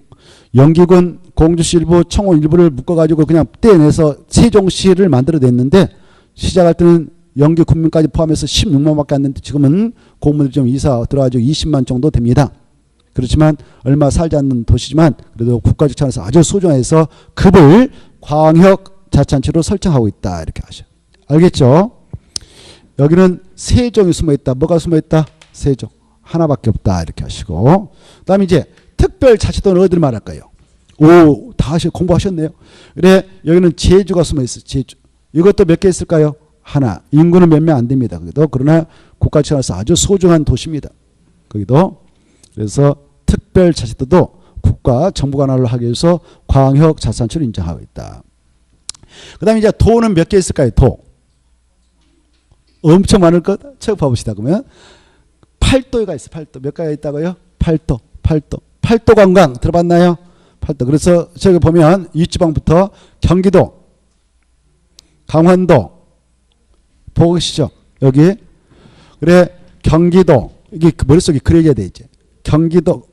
영기군, 공주시 일부, 청원 일부를 묶어가지고 그냥 떼내서 세종시를 만들어냈는데 시작할 때는 영기 군민까지 포함해서 16만밖에 안 됐는데 지금은 공무원들 좀 이사 들어가지고 20만 정도 됩니다. 그렇지만 얼마 살지 않는 도시지만 그래도 국가적 차원에서 아주 소중해서 급을 광역자치단체로 설정하고 있다. 이렇게 하셔. 알겠죠? 여기는 세종이 숨어있다. 뭐가 숨어있다? 세종. 하나밖에 없다. 이렇게 하시고. 그 다음에 이제 특별자치도는 어디를 말할까요? 오, 다 공부하셨네요. 그래, 여기는 제주가 숨어있어요. 제주. 이것도 몇 개 있을까요? 하나. 인구는 몇 명 안 됩니다. 거기도. 그러나 국가 차원에서 아주 소중한 도시입니다. 거기도. 그래서 특별자치도도 국가 정부 관할을 하기 위해서 광역자치단체를 인정하고 있다. 그 다음에 이제 도는 몇 개 있을까요? 도. 엄청 많을 것. 책 봐봅시다. 그러면 팔도가 있어요. 팔도. 몇 가지가 있다고요? 팔도. 팔도. 팔도 관광 들어봤나요? 팔도. 그래서 저기 보면 윗지방부터 경기도, 강원도 보고 계시죠? 여기. 그래 경기도. 이게 머릿속에 그려져야 돼 이제. 경기도,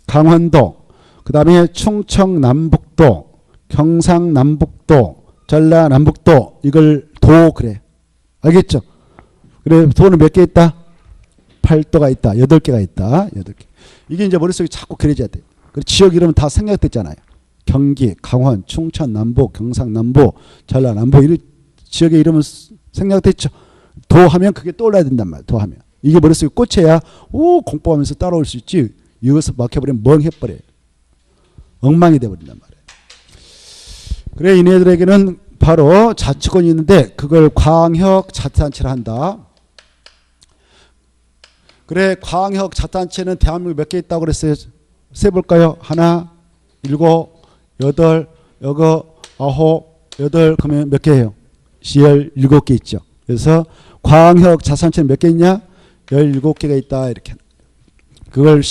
강원도, 그 다음에 충청남북도, 경상남북도, 전라남북도. 이걸 도 그래. 알겠죠? 그래 도는 몇 개 있다? 8도가 있다. 8개가 있다. 8개. 이게 이제 머릿속에 자꾸 그려져야 돼. 그리고 지역 이름은 다 생략됐잖아요. 경기, 강원, 충청, 남북, 경상남부, 전라남부 이런 지역의 이름은 생략됐죠. 도 하면 그게 떠올라야 된단 말이야. 도 하면. 이게 머릿속에 꽂혀야 공부하면서 따라올 수 있지. 이것을 막혀버리면 멍해버려요. 엉망이 돼버린단 말이에요. 그래 이네들에게는 바로 자치권이 있는데 그걸 광역자치단체를 한다. 그래 광역자치단체는 대한민국에 몇 개 있다고 그랬어요? 세볼까요? 하나, 7, 8, 여거 9, 8 그러면 몇 개예요? 17개 있죠. 그래서 광역자치단체는 몇 개 있냐? 17개가 있다. 이렇게. 그걸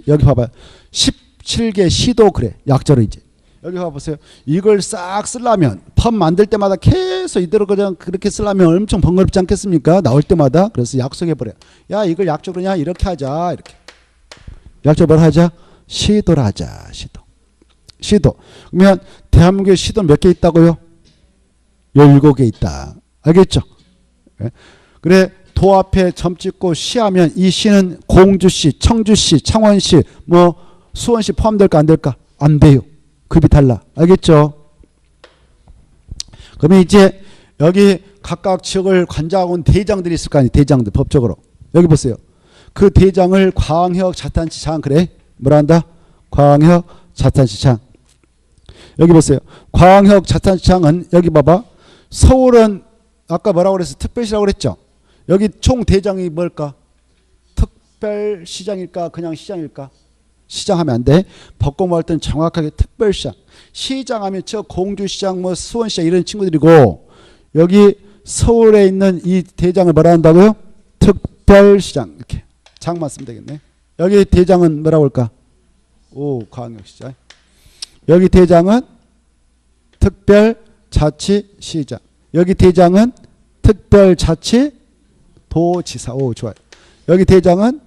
여기 봐봐요. 17개 시도 그래. 약자로 이제. 여기 봐보세요. 이걸 싹 쓰려면 펌 만들 때마다 계속 이대로 그냥 그렇게 쓰려면 엄청 번거롭지 않겠습니까? 나올 때마다. 그래서 약속해버려요. 야 이걸 약적으로냐 이렇게 하자. 이렇게. 약적으로 하자. 시도를 하자. 시도. 시도. 그러면 대한민국에 시도 몇 개 있다고요? 17개 있다. 알겠죠? 그래 도 앞에 점 찍고 시하면 이 시는 공주시, 청주시, 창원시, 뭐 수원시 포함될까 안 될까? 안 돼요. 급이 달라. 알겠죠? 그러면 이제 여기 각각 지역을 관장하고 온 대장들이 있을 거 아니에요. 대장들 법적으로. 여기 보세요. 그 대장을 광역자치단체장 그래. 뭐라 한다? 광역자치단체장. 여기 보세요. 광역자치단체장은 여기 봐봐. 서울은 아까 뭐라고 그랬어? 특별시라고 그랬죠? 여기 총 대장이 뭘까? 특별시장일까? 그냥 시장일까? 시장하면 안 돼. 법공부 할 때는 정확하게 특별시장. 시장하면 저 공주시장, 뭐 수원시장 이런 친구들이고, 여기 서울에 있는 이 대장을 뭐라 한다고요? 특별시장. 이렇게 장만 쓰면 되겠네. 여기 대장은 뭐라고 할까? 오, 광역시장. 여기 대장은 특별자치시장. 여기 대장은 특별자치도지사. 오, 좋아요. 여기 대장은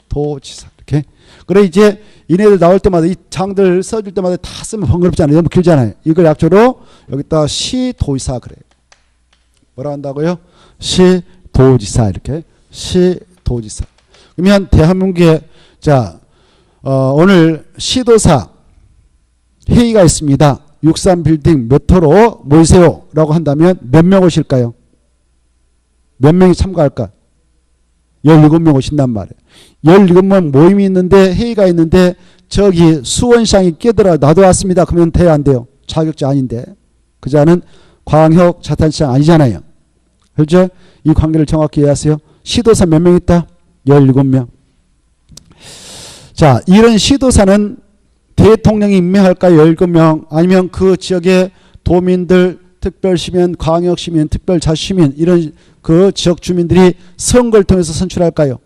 도지사. 이렇게. 그래 이제 이네들 나올 때마다 이 장들 써줄 때마다 다 쓰면 번거롭잖아요. 너무 길잖아요. 이걸 약조로 여기다 시도지사 그래. 뭐라 한다고요? 시도지사. 이렇게 시도지사. 그러면 대한민국에 자 오늘 시도사 회의가 있습니다. 63빌딩 몇 호로 모이세요 라고 한다면 몇 명 오실까요? 몇 명이 참가할까? 17명 오신단 말이에요. 17명 모임이 있는데 회의가 있는데 저기 수원시장이 끼더라 나도 왔습니다. 그러면 돼요 안 돼요? 자격자 아닌데. 그 자는 광역 자탄시장 아니잖아요. 그렇죠? 이 관계를 정확히 이해하세요. 시도사 몇 명 있다? 17명. 자, 이런 시도사는 대통령이 임명할까요? 17명 아니면 그 지역의 도민들, 특별시민, 광역시민, 특별자치시민 이런 그 지역 주민들이 선거를 통해서 선출할까요?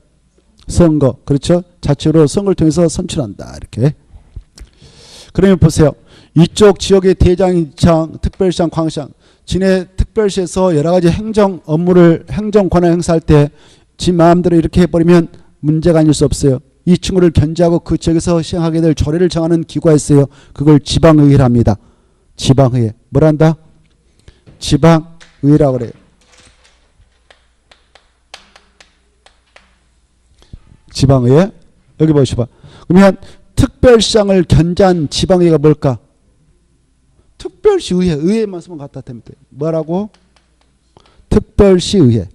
선거. 그렇죠? 자체로 선거를 통해서 선출한다. 이렇게. 그러면 보세요. 이쪽 지역의 대장시장, 특별시장, 광역시장 지네 특별시에서 여러 가지 행정 업무를 행정 권한 행사할 때 지 마음대로 이렇게 해버리면 문제가 아닐 수 없어요. 이 친구를 견제하고 그 지역에서 시행하게 될 조례를 정하는 기구가 있어요. 그걸 지방의회라 합니다. 지방의회. 뭘 한다? 지방의회라고 그래요. 지방의회. 여기 보시봐. 그러면 특별시장을 견제한 지방의회가 뭘까? 특별시의회. 의회만 쓰면 갖다 대면 돼요. 뭐라고? 특별시의회.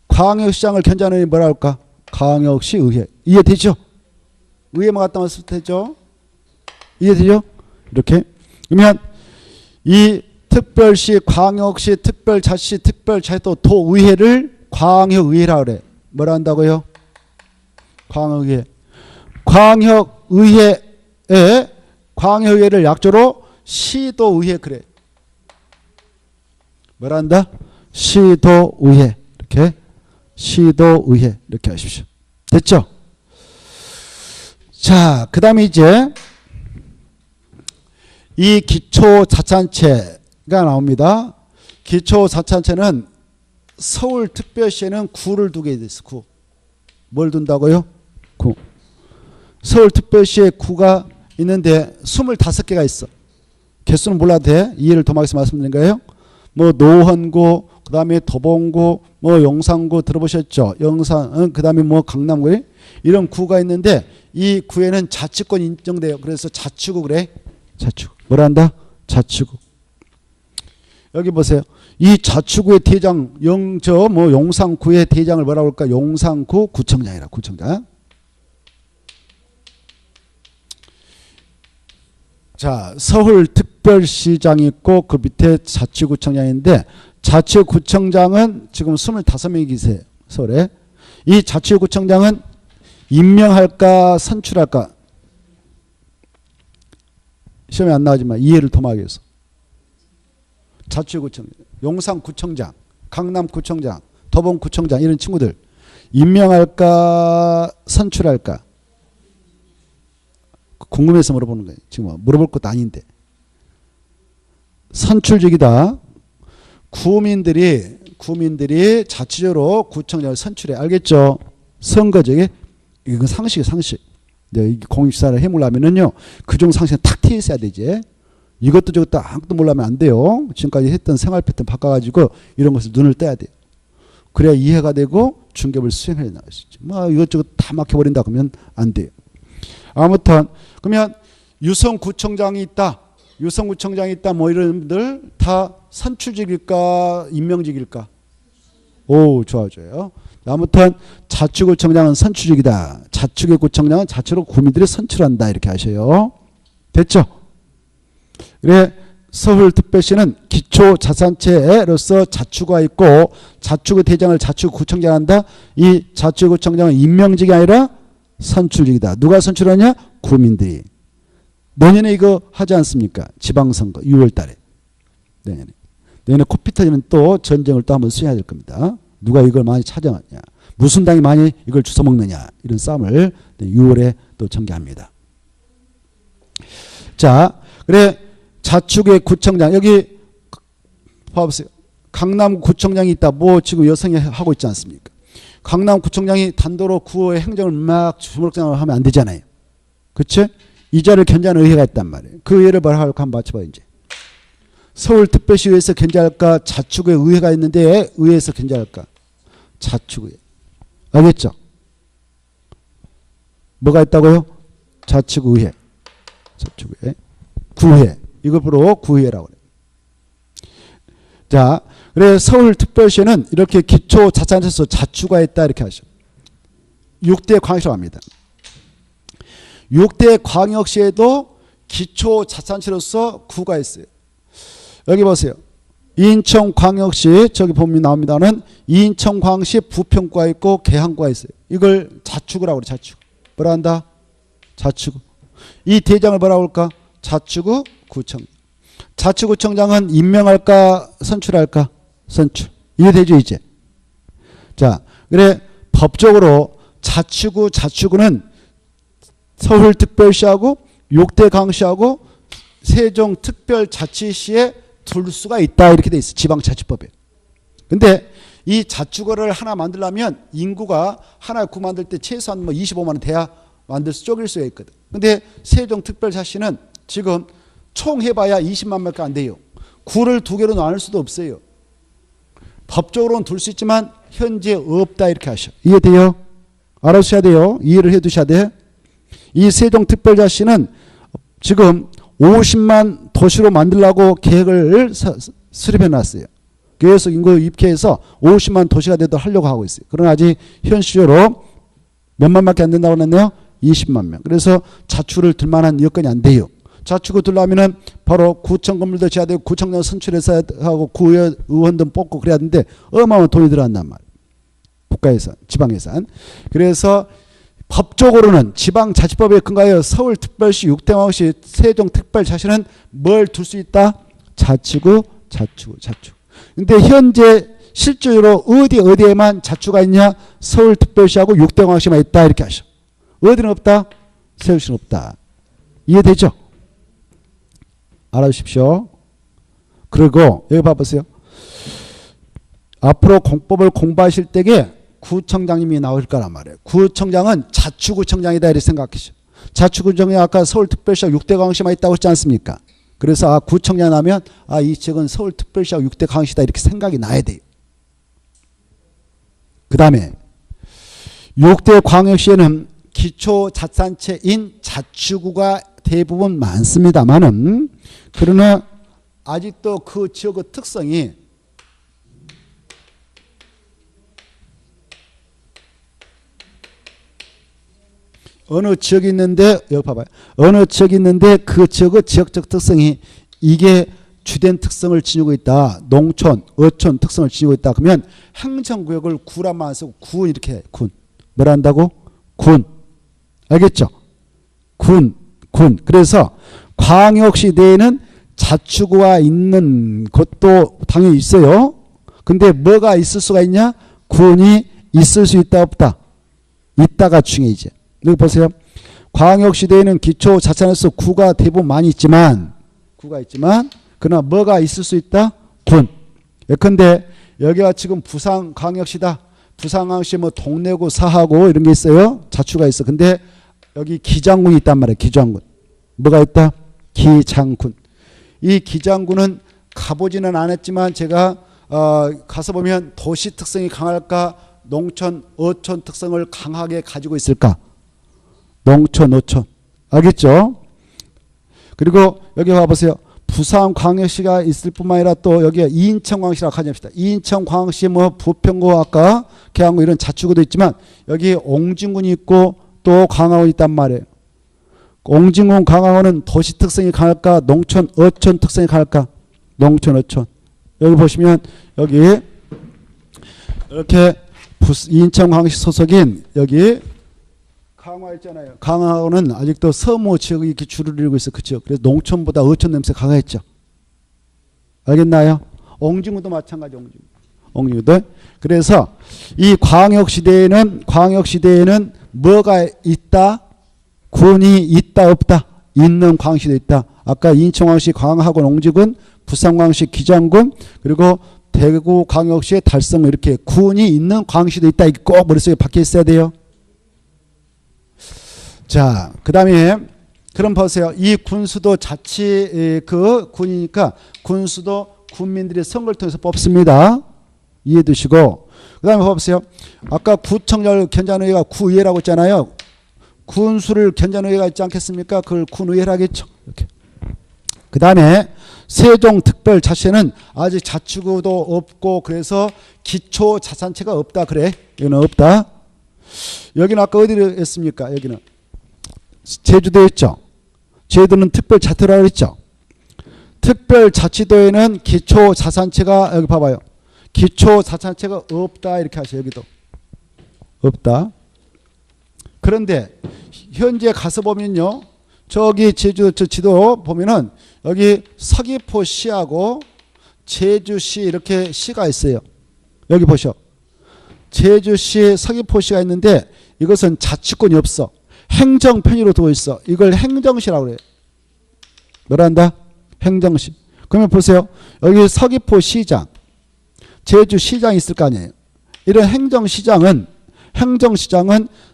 광역시장을 견제하는 뭐라 할까? 광역시의회. 이해되죠? 의회만 갖다 왔을 때죠? 이해되죠? 이렇게. 그러면 이 특별시, 광역시, 특별자치, 특별자치도 도의회를 광역의회라 그래. 뭐라 한다고요? 광역의회. 광역의회를 약조로 시도의회 그래. 뭐라 한다? 시도의회. 이렇게. 시도의회 이렇게 하십시오. 됐죠? 자, 그 다음에 이제 이 기초자치단체가 나옵니다. 기초자치단체는 서울특별시에는 구를 두게 돼 있어. 구. 뭘 둔다고요? 구. 서울특별시에 구가 있는데 25개가 있어. 개수는 몰라도 돼. 이해를 도모해서 말씀드린 거예요. 뭐 노원구, 그 다음에 도봉구, 뭐 용산구 들어보셨죠? 영산, 그 다음에 뭐 강남구 이런 구가 있는데 이 구에는 자치권이 인정돼요. 그래서 자치구 그래. 자치구. 뭐라 한다? 자치구. 여기 보세요. 이 자치구의 대장 뭐 용산구의 대장을 뭐라고 할까? 용산구 구청장이라. 구청장. 자, 서울특별시장이 있고 그 밑에 자치구청장인데 자치구청장은 지금 25명이 계세요. 서울에. 이 자치구청장은 임명할까 선출할까? 시험에 안 나오지만 이해를 도모하기 위해서. 자치구청장, 용산구청장, 강남구청장, 도봉구청장 이런 친구들 임명할까 선출할까? 궁금해서 물어보는 거예요. 지금 물어볼 것도 아닌데. 선출직이다. 구민들이 자치적으로 구청장을 선출해. 알겠죠? 선거적에 이건 상식이에요. 상식. 네, 공익사를 해물라면은요. 그중 상식은 탁 트여 있어야 되지. 이것도 저것도 아무것도 몰라면 안 돼요. 지금까지 했던 생활 패턴 바꿔가지고 이런 것을 눈을 떼야 돼요. 그래야 이해가 되고 중개업을 수행해 나갈 수 있죠. 뭐 이것저것 다 막혀버린다 그러면 안 돼요. 아무튼 그러면 유성구청장이 있다. 뭐 이런 분들 다 선출직일까 임명직일까? 오, 좋아져요. 아무튼 자치구청장은 선출직이다. 자치구 구청장은 자치로 구민들이 선출한다. 이렇게 하셔요. 됐죠? 그래 서울특별시는 기초자산체로서 자치구가 있고 자치구 대장을 자치구구청장 한다. 이 자치구구청장은 임명직이 아니라 선출직이다. 누가 선출하냐? 국민들이. 내년에 이거 하지 않습니까? 지방선거 6월 달에. 내년에 코피 터지는 또 전쟁을 또 한번 수행해야 될 겁니다. 누가 이걸 많이 찾아왔냐. 무슨 당이 많이 이걸 주워먹느냐. 이런 싸움을 6월에 또 전개합니다. 자, 그래 자치구의 구청장 여기 봐보세요. 강남구청장이 있다. 뭐 지금 여성이 하고 있지 않습니까? 강남구청장이 단도로 구의 행정을 막 주물럭장을 하면 안 되잖아요. 그치? 이 자리를 견제하는 의회가 있단 말이에요. 그 의회를 뭐라 할까 한번 맞춰봐요. 이제 서울특별시의회에서 견제할까? 자치구의 의회가 있는데 의회에서 견제할까? 자치구에. 알겠죠? 뭐가 있다고요? 자치구의회. 자치구의회. 구회. 이걸 부르고 구의회라고 그래요. 자, 그래 서울특별시는 이렇게 기초자치단체에서 자치구가 있다 이렇게 하죠. 6대 광역시라고 합니다. 6대 광역시에도 기초자치단체로서 구가 있어요. 여기 보세요. 인천광역시 저기 보면 나옵니다는 인천광역시 부평구가 있고 계항구가 있어요. 이걸 자치구라고 그래. 자치구. 뭐라 한다? 자치구. 이 대장을 뭐라고 할까? 자치구 구청. 자치구청장은 임명할까 선출할까? 선출. 이해되죠 이제? 자, 그래 법적으로 자치구는 서울특별시하고 6대 광역시하고 세종특별자치시에 둘 수가 있다 이렇게 돼 있어. 지방자치법에. 근데 이 자치구를 하나 만들려면 인구가 하나 구 만들 때 최소한 뭐 25만 원 돼야 만들 수 쪼갤 수가 있거든. 근데 세종특별자치는 지금 총 해봐야 20만 명밖에 안 돼요. 구를 두 개로 나눌 수도 없어요. 법적으로는 둘 수 있지만 현재 없다 이렇게 하셔. 이해돼요? 알아두셔야 돼요. 이해를 해두셔야 돼. 이 세종특별자치는 지금 50만 도시로 만들려고 계획을 수립해 놨어요. 그래서 인구 입회해서 50만 도시가 되도록 하려고 하고 있어요. 그러나 아직 현실적으로 몇만밖에 안 된다고 했네요. 20만 명. 그래서 자치구를 들 만한 여건이 안 돼요. 자치구 들려면은 바로 구청 건물도 지어야 되고 구청장 선출해서 하고 구의원들 뽑고 그래야 되는데 어마어마한 돈이 들어간단 말이에요. 국가예산, 지방예산. 그래서 법적으로는 지방자치법에 근거하여 서울특별시, 6대 광역시, 세종특별자치는 뭘 둘 수 있다? 자치구. 근데 현재 실질적으로 어디에만 자치구가 있냐? 서울특별시하고 6대 광역시만 있다 이렇게 하셔. 어디는 없다? 서울시는 없다. 이해되죠? 알아주십시오. 그리고 여기 봐보세요. 앞으로 공법을 공부하실 때에 구청장님이 나올 거란 말이에요. 구청장은 자치구청장이다 이렇게 생각하시죠. 자치구청장이 아까 서울특별시하고 6대 광역시만 있다고 했지 않습니까? 그래서 구청장 나면 이 지역은 서울특별시하고 6대 광역시다 이렇게 생각이 나야 돼요. 그 다음에 6대 광역시에는 기초자치단체인 자치구가 대부분 많습니다만은 그러나 아직도 그 지역의 특성이 어느 지역이 있는데 여기 봐봐요. 어느 지역이 있는데 그 지역의 지역적 특성이 이게 주된 특성을 지니고 있다. 농촌, 어촌 특성을 지니고 있다. 그러면 행정구역을 구란 안 쓰고 군 이렇게 해. 군. 뭐라 한다고? 군. 알겠죠? 군. 그래서 광역시 내에는 자치구가 있는 곳도 당연히 있어요. 근데 뭐가 있을 수가 있냐? 군이 있을 수 있다 없다? 있다가 중요이지. 여기 보세요. 광역시 내에는 기초자치단체에서 구가 대부분 많이 있지만 그러나 뭐가 있을 수 있다? 군. 예컨대 여기가 지금 부산광역시다. 부산광역시 뭐 동래구, 사하구 이런 게 있어요. 자치구가 있어. 근데 여기 기장군이 있단 말이에요. 기장군. 뭐가 있다? 기장군. 이 기장군은 가보지는 않았지만 제가 가서 보면 도시 특성이 강할까? 농촌, 어촌 특성을 강하게 가지고 있을까? 농촌, 어촌. 알겠죠? 그리고 여기 와보세요. 부산광역시가 있을 뿐만 아니라 또 여기 인천광역시라고 하십시다. 인천광역시 뭐 부평구 아까 계양구 이런 자치구도 있지만 여기 옹진군이 있고 또 광화군이 있단 말이에요. 옹진군 강화군은 도시 특성이 강할까 농촌 어촌 특성이 강할까? 농촌 어촌. 여기 보시면 여기 이렇게 인천광역시 소속인 여기 강화 있잖아요. 강화군은 아직도 서무 지역이 이렇게 줄을 이루고 있어. 그렇죠? 그래서 농촌보다 어촌 냄새 강했죠. 알겠나요? 옹진군도 마찬가지. 옹진군도. 그래서 이 광역시대에는 뭐가 있다? 군이 있다 없다? 있는 광역시도 있다. 아까 인천광역시 광화군 옹진군, 부산광역시 기장군, 그리고 대구광역시의 달성 이렇게 군이 있는 광역시도 있다. 이게 꼭 머릿속에 박혀 있어야 돼요. 자, 그 다음에 그럼 보세요. 이 군수도 자치 그 군이니까 군수도 군민들이 선거를 통해서 뽑습니다. 이해해 두시고 그 다음에 보세요. 아까 구청장 견장의회가 구의회라고 했잖아요. 군수를 견장의회가 있지 않겠습니까? 그걸 군의회라 하겠죠. 이렇게. 그 다음에 세종특별자치는 아직 자치구도 없고 그래서 기초자산체가 없다. 그래. 여기는 없다. 여기는 아까 어디를 했습니까? 여기는 제주도에 있죠. 제주도는 특별자치도라고 했죠. 특별자치도에는 기초자산체가 여기 봐봐요. 기초자산체가 없다. 이렇게 하세요. 여기도 없다. 그런데 현재 가서 보면요. 저기 제주도 저 지도 보면은 여기 서귀포시하고 제주시 이렇게 시가 있어요. 여기 보셔. 제주시 서귀포시가 있는데 이것은 자치권이 없어. 행정 편의로 두고 있어. 이걸 행정시라고 그래요. 뭐라 한다? 행정시. 그러면 보세요. 여기 서귀포시장, 제주시장이 있을 거 아니에요. 이런 행정시장은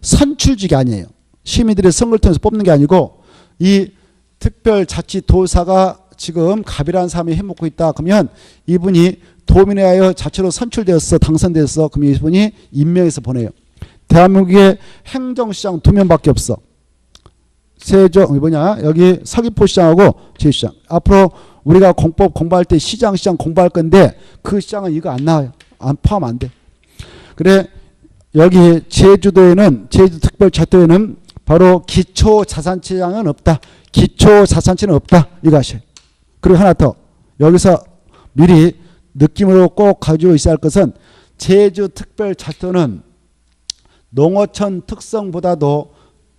선출직이 아니에요. 시민들의 선거를 통해서 뽑는 게 아니고 이 특별자치도사가 지금 갑이라는 사람이 해먹고 있다. 그러면 이분이 도민에 의하여 자체로 선출되었어. 당선되었어. 그러면 이분이 임명해서 보내요. 대한민국에 행정시장 2명밖에 없어. 여기 서귀포시장하고 제주시장. 앞으로 우리가 공법 공부할 때 시장 공부할 건데 그 시장은 이거 안 나와요. 안 포함 안 돼. 그래 여기 제주도에는 제주특별자치도에는 바로 기초자산체장은 없다. 기초자산체는 없다. 이거 하셔요. 그리고 하나 더. 여기서 미리 느낌으로 꼭 가지고 있어야 할 것은 제주특별자치도는 농어촌 특성보다도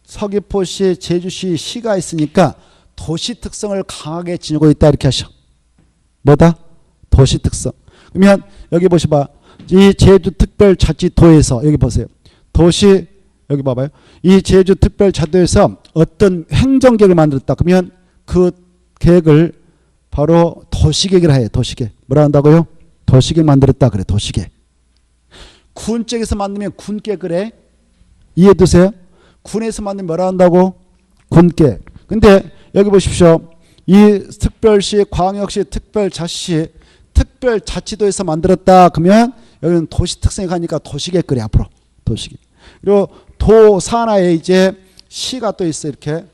서귀포시, 제주시 시가 있으니까 도시 특성을 강하게 지니고 있다. 이렇게 하셔. 뭐다? 도시 특성. 그러면 여기 보셔봐. 이 제주특별자치도에서 여기 보세요. 도시 여기 봐봐요. 이 제주특별자치도에서 어떤 행정계획을 만들었다. 그러면 그 계획을 바로 도시계획이라 해요. 도시계획. 뭐라 한다고요? 도시계획 만들었다. 그래. 도시계획. 군 쪽에서 만들면 군계획을 해. 이해해 두세요. 군에서 만들면 뭐라 한다고? 군계획. 근데 여기 보십시오. 이 특별시, 광역시, 특별자치시, 특별자치도에서 만들었다. 그러면 여기는 도시 특성이 가니까 도시계획 그래. 앞으로. 도시계획. 그리고 도 산하에 이제 시가 또 있어. 이렇게.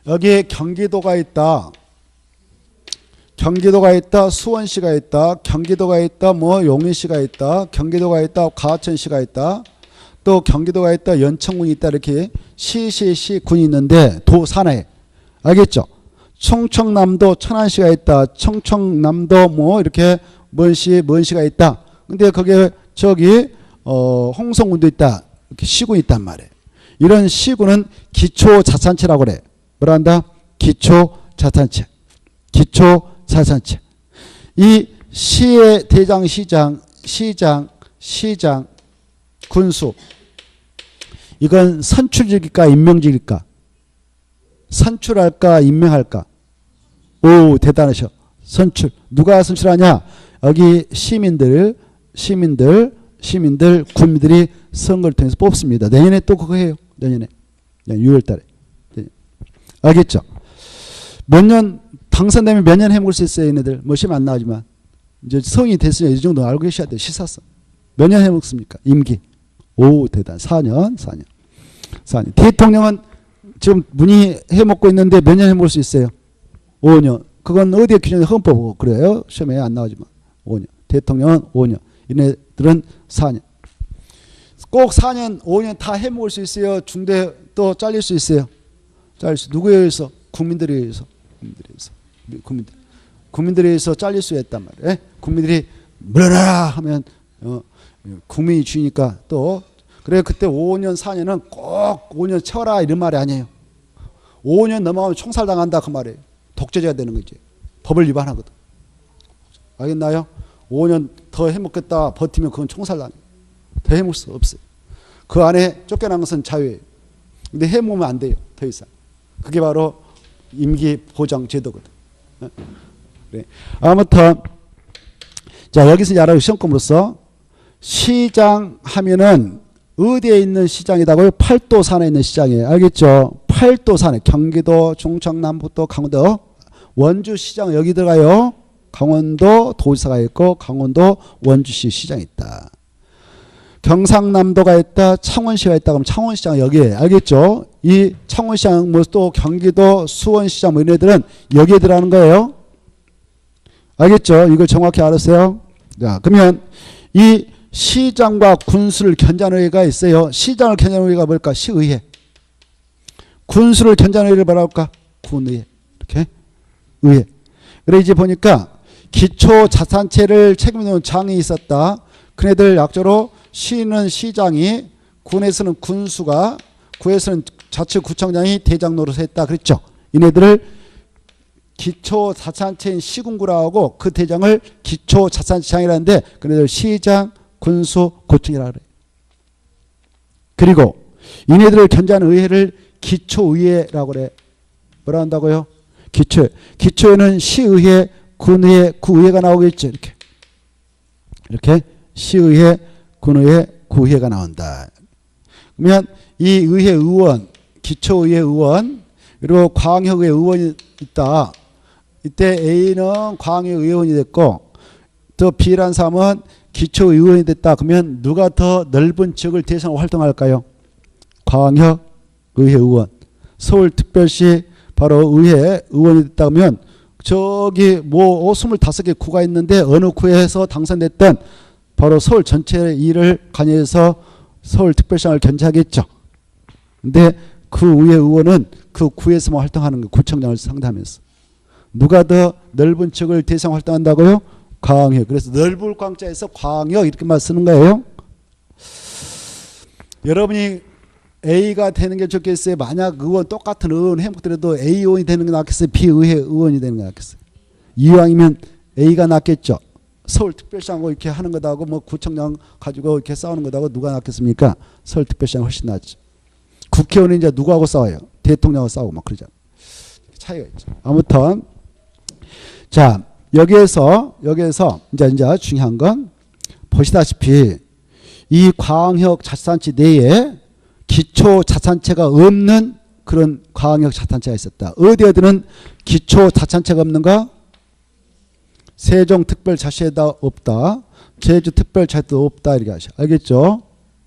여기 경기도가 있다. 경기도가 있다. 수원시가 있다. 경기도가 있다. 용인시가 있다. 경기도가 있다. 과천시가 있다. 또 경기도가 있다. 연천군이 있다. 이렇게 군이 있는데 도 산하에. 알겠죠? 충청남도 천안시가 있다. 충청남도 이렇게 먼시가 있다. 근데 거기에 저기 홍성군도 있다. 이렇게 시군이 있단 말이에요. 이런 시군은 기초자산체라고 그래. 뭐라 한다? 기초자산체. 기초자산체. 이 시의 대장시장, 시장, 군수. 이건 선출직일까 임명직일까? 선출할까 임명할까? 오, 대단하셔. 선출. 누가 선출하냐? 여기 시민들, 군민들이 선거를 통해서 뽑습니다. 내년에 또 그거 해요. 내년에 6월 달에. 알겠죠? 몇 년 당선되면 몇 년 해먹을 수 있어요. 얘네들. 시험 안 나오지만. 이제 성인이 됐으니 이 정도 알고 계셔야 돼요. 시사성. 몇 년 해먹습니까? 임기. 오, 대단. 4년. 대통령은 지금 문의 해먹고 있는데 몇 년 해먹을 수 있어요? 5년. 그건 어디에 규정이 헌법이고 그래요. 시험에 안 나오지만 5년. 대통령은 5년. 얘네들은 4년. 꼭 4년, 5년 다 해먹을 수 있어요. 중대 또 잘릴 수 있어요. 잘릴 수. 누구에 의해서? 국민들에 의해서. 국민들에 의해서 잘릴 수 있단 말이에요. 예? 국민들이 물러나라 하면 국민이 주니까 또 그래 그때 5년 4년은 꼭 5년 채워라 이런 말이 아니에요. 5년 넘어가면 총살당한다 그 말이에요. 독재자가 되는 거지. 법을 위반하거든. 알겠나요? 5년 더 해먹겠다 버티면 그건 총살당. 더 해먹을 수 없어요. 그 안에 쫓겨난 것은 자유예요. 근데 해먹으면 안 돼요. 더 이상. 그게 바로 임기 보장 제도거든. 그래. 아무튼 자 여기서 이제 알아요. 시험권으로서 시장 하면은 어디에 있는 시장이라고요? 팔도산에 있는 시장이에요. 알겠죠? 팔도산에 경기도, 충청, 남북도, 강원도, 원주시장 여기 들어가요. 강원도 도지사가 있고 강원도 원주시 시장이 있다. 경상남도가 있다. 창원시가 있다. 그럼 창원시장 여기에 알겠죠? 이 창원시장 뭐 또 경기도 수원시장 뭐 이네들은 여기에 들어가는 거예요. 알겠죠? 이걸 정확히 알았어요. 자 그러면 이 시장과 군수를 견제하는 의회가 있어요. 시장을 견제하는 의회가 뭘까? 시의회. 군수를 견제하는 의회를 뭐라 할까? 군의회. 이렇게 의회. 그래 이제 보니까 기초자산체를 책임지는 장이 있었다. 그네들 약조로 시는 시장이, 군에서는 군수가, 구에서는 자치구청장이 대장 노릇을 했다. 그랬죠. 이네들을 기초자산체인 시군구라고 하고 그 대장을 기초자산체장이라는데 그네들 시장, 군수, 구청이라고 그래요. 그리고 이네들을 견제하는 의회를 기초의회라고 그래. 뭐라 한다고요? 기초에는 시의회, 군의회, 구의회가 나오겠죠. 이렇게 시의회, 군의회, 구의회가 나온다. 그러면 이 의회 의원, 기초의회 의원, 그리고 광역의회 의원이 있다. 이때 A는 광역의회 의원이 됐고 또 B라는 사람은 기초의원이 됐다. 그러면 누가 더 넓은 지역을 대상으로 활동할까요? 광역의회 의원. 서울특별시 바로 의회 의원이 됐다 그러면 저기 뭐 25개 구가 있는데 어느 구에서 당선됐던 바로 서울 전체 일을 관여해서 서울특별시장을 견제하겠죠. 근데 그 의회 의원은 그 구에서만 활동하는 거 구청장을 상대하면서. 누가 더 넓은 지역을 대상 활동한다고요? 광역. 그래서 넓을 광자에서 광역 이렇게만 쓰는 거예요. 여러분이 A가 되는 게 좋겠어요? 만약 의원 똑같은 의원 해먹더라도 A 의원이 되는 게 낫겠어요? B 의회 의원이 되는 게 낫겠어요? 이왕이면 A가 낫겠죠. 서울특별시장하고 이렇게 하는 것하고 뭐 구청장 가지고 이렇게 싸우는 것하고 누가 낫겠습니까? 서울특별시장이 훨씬 낫죠. 국회의원은 이제 누구하고 싸워요? 대통령하고 싸우고 막 그러잖아요. 차이가 있죠. 아무튼 자 여기에서 이제 중요한 건 보시다시피 이 광역자치단체 내에 기초자치단체가 없는 그런 광역자치단체가 있었다. 어디는 기초자치단체가 없는가? 세종특별자치에다 없다. 제주특별자치도 없다. 이렇게 하셔. 알겠죠?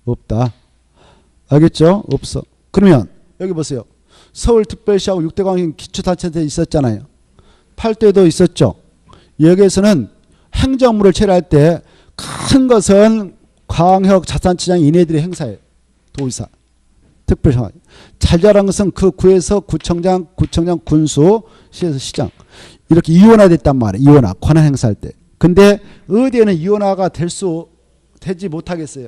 없다. 알겠죠? 없어. 그러면 여기 보세요. 서울특별시하고 6대 광역 기초자치단체 있었잖아요. 8대도 있었죠. 여기에서는 행정부를 처리할 때 큰 것은 광역자치단체장 이네들의 행사예요. 도의사, 특별시장. 잘 자란 것은 그 구에서 구청장, 군수, 시에서 시장. 이렇게 이원화됐단 말이에요. 이원화, 권한 행사할 때. 근데 어디에는 이원화가 되지 못하겠어요.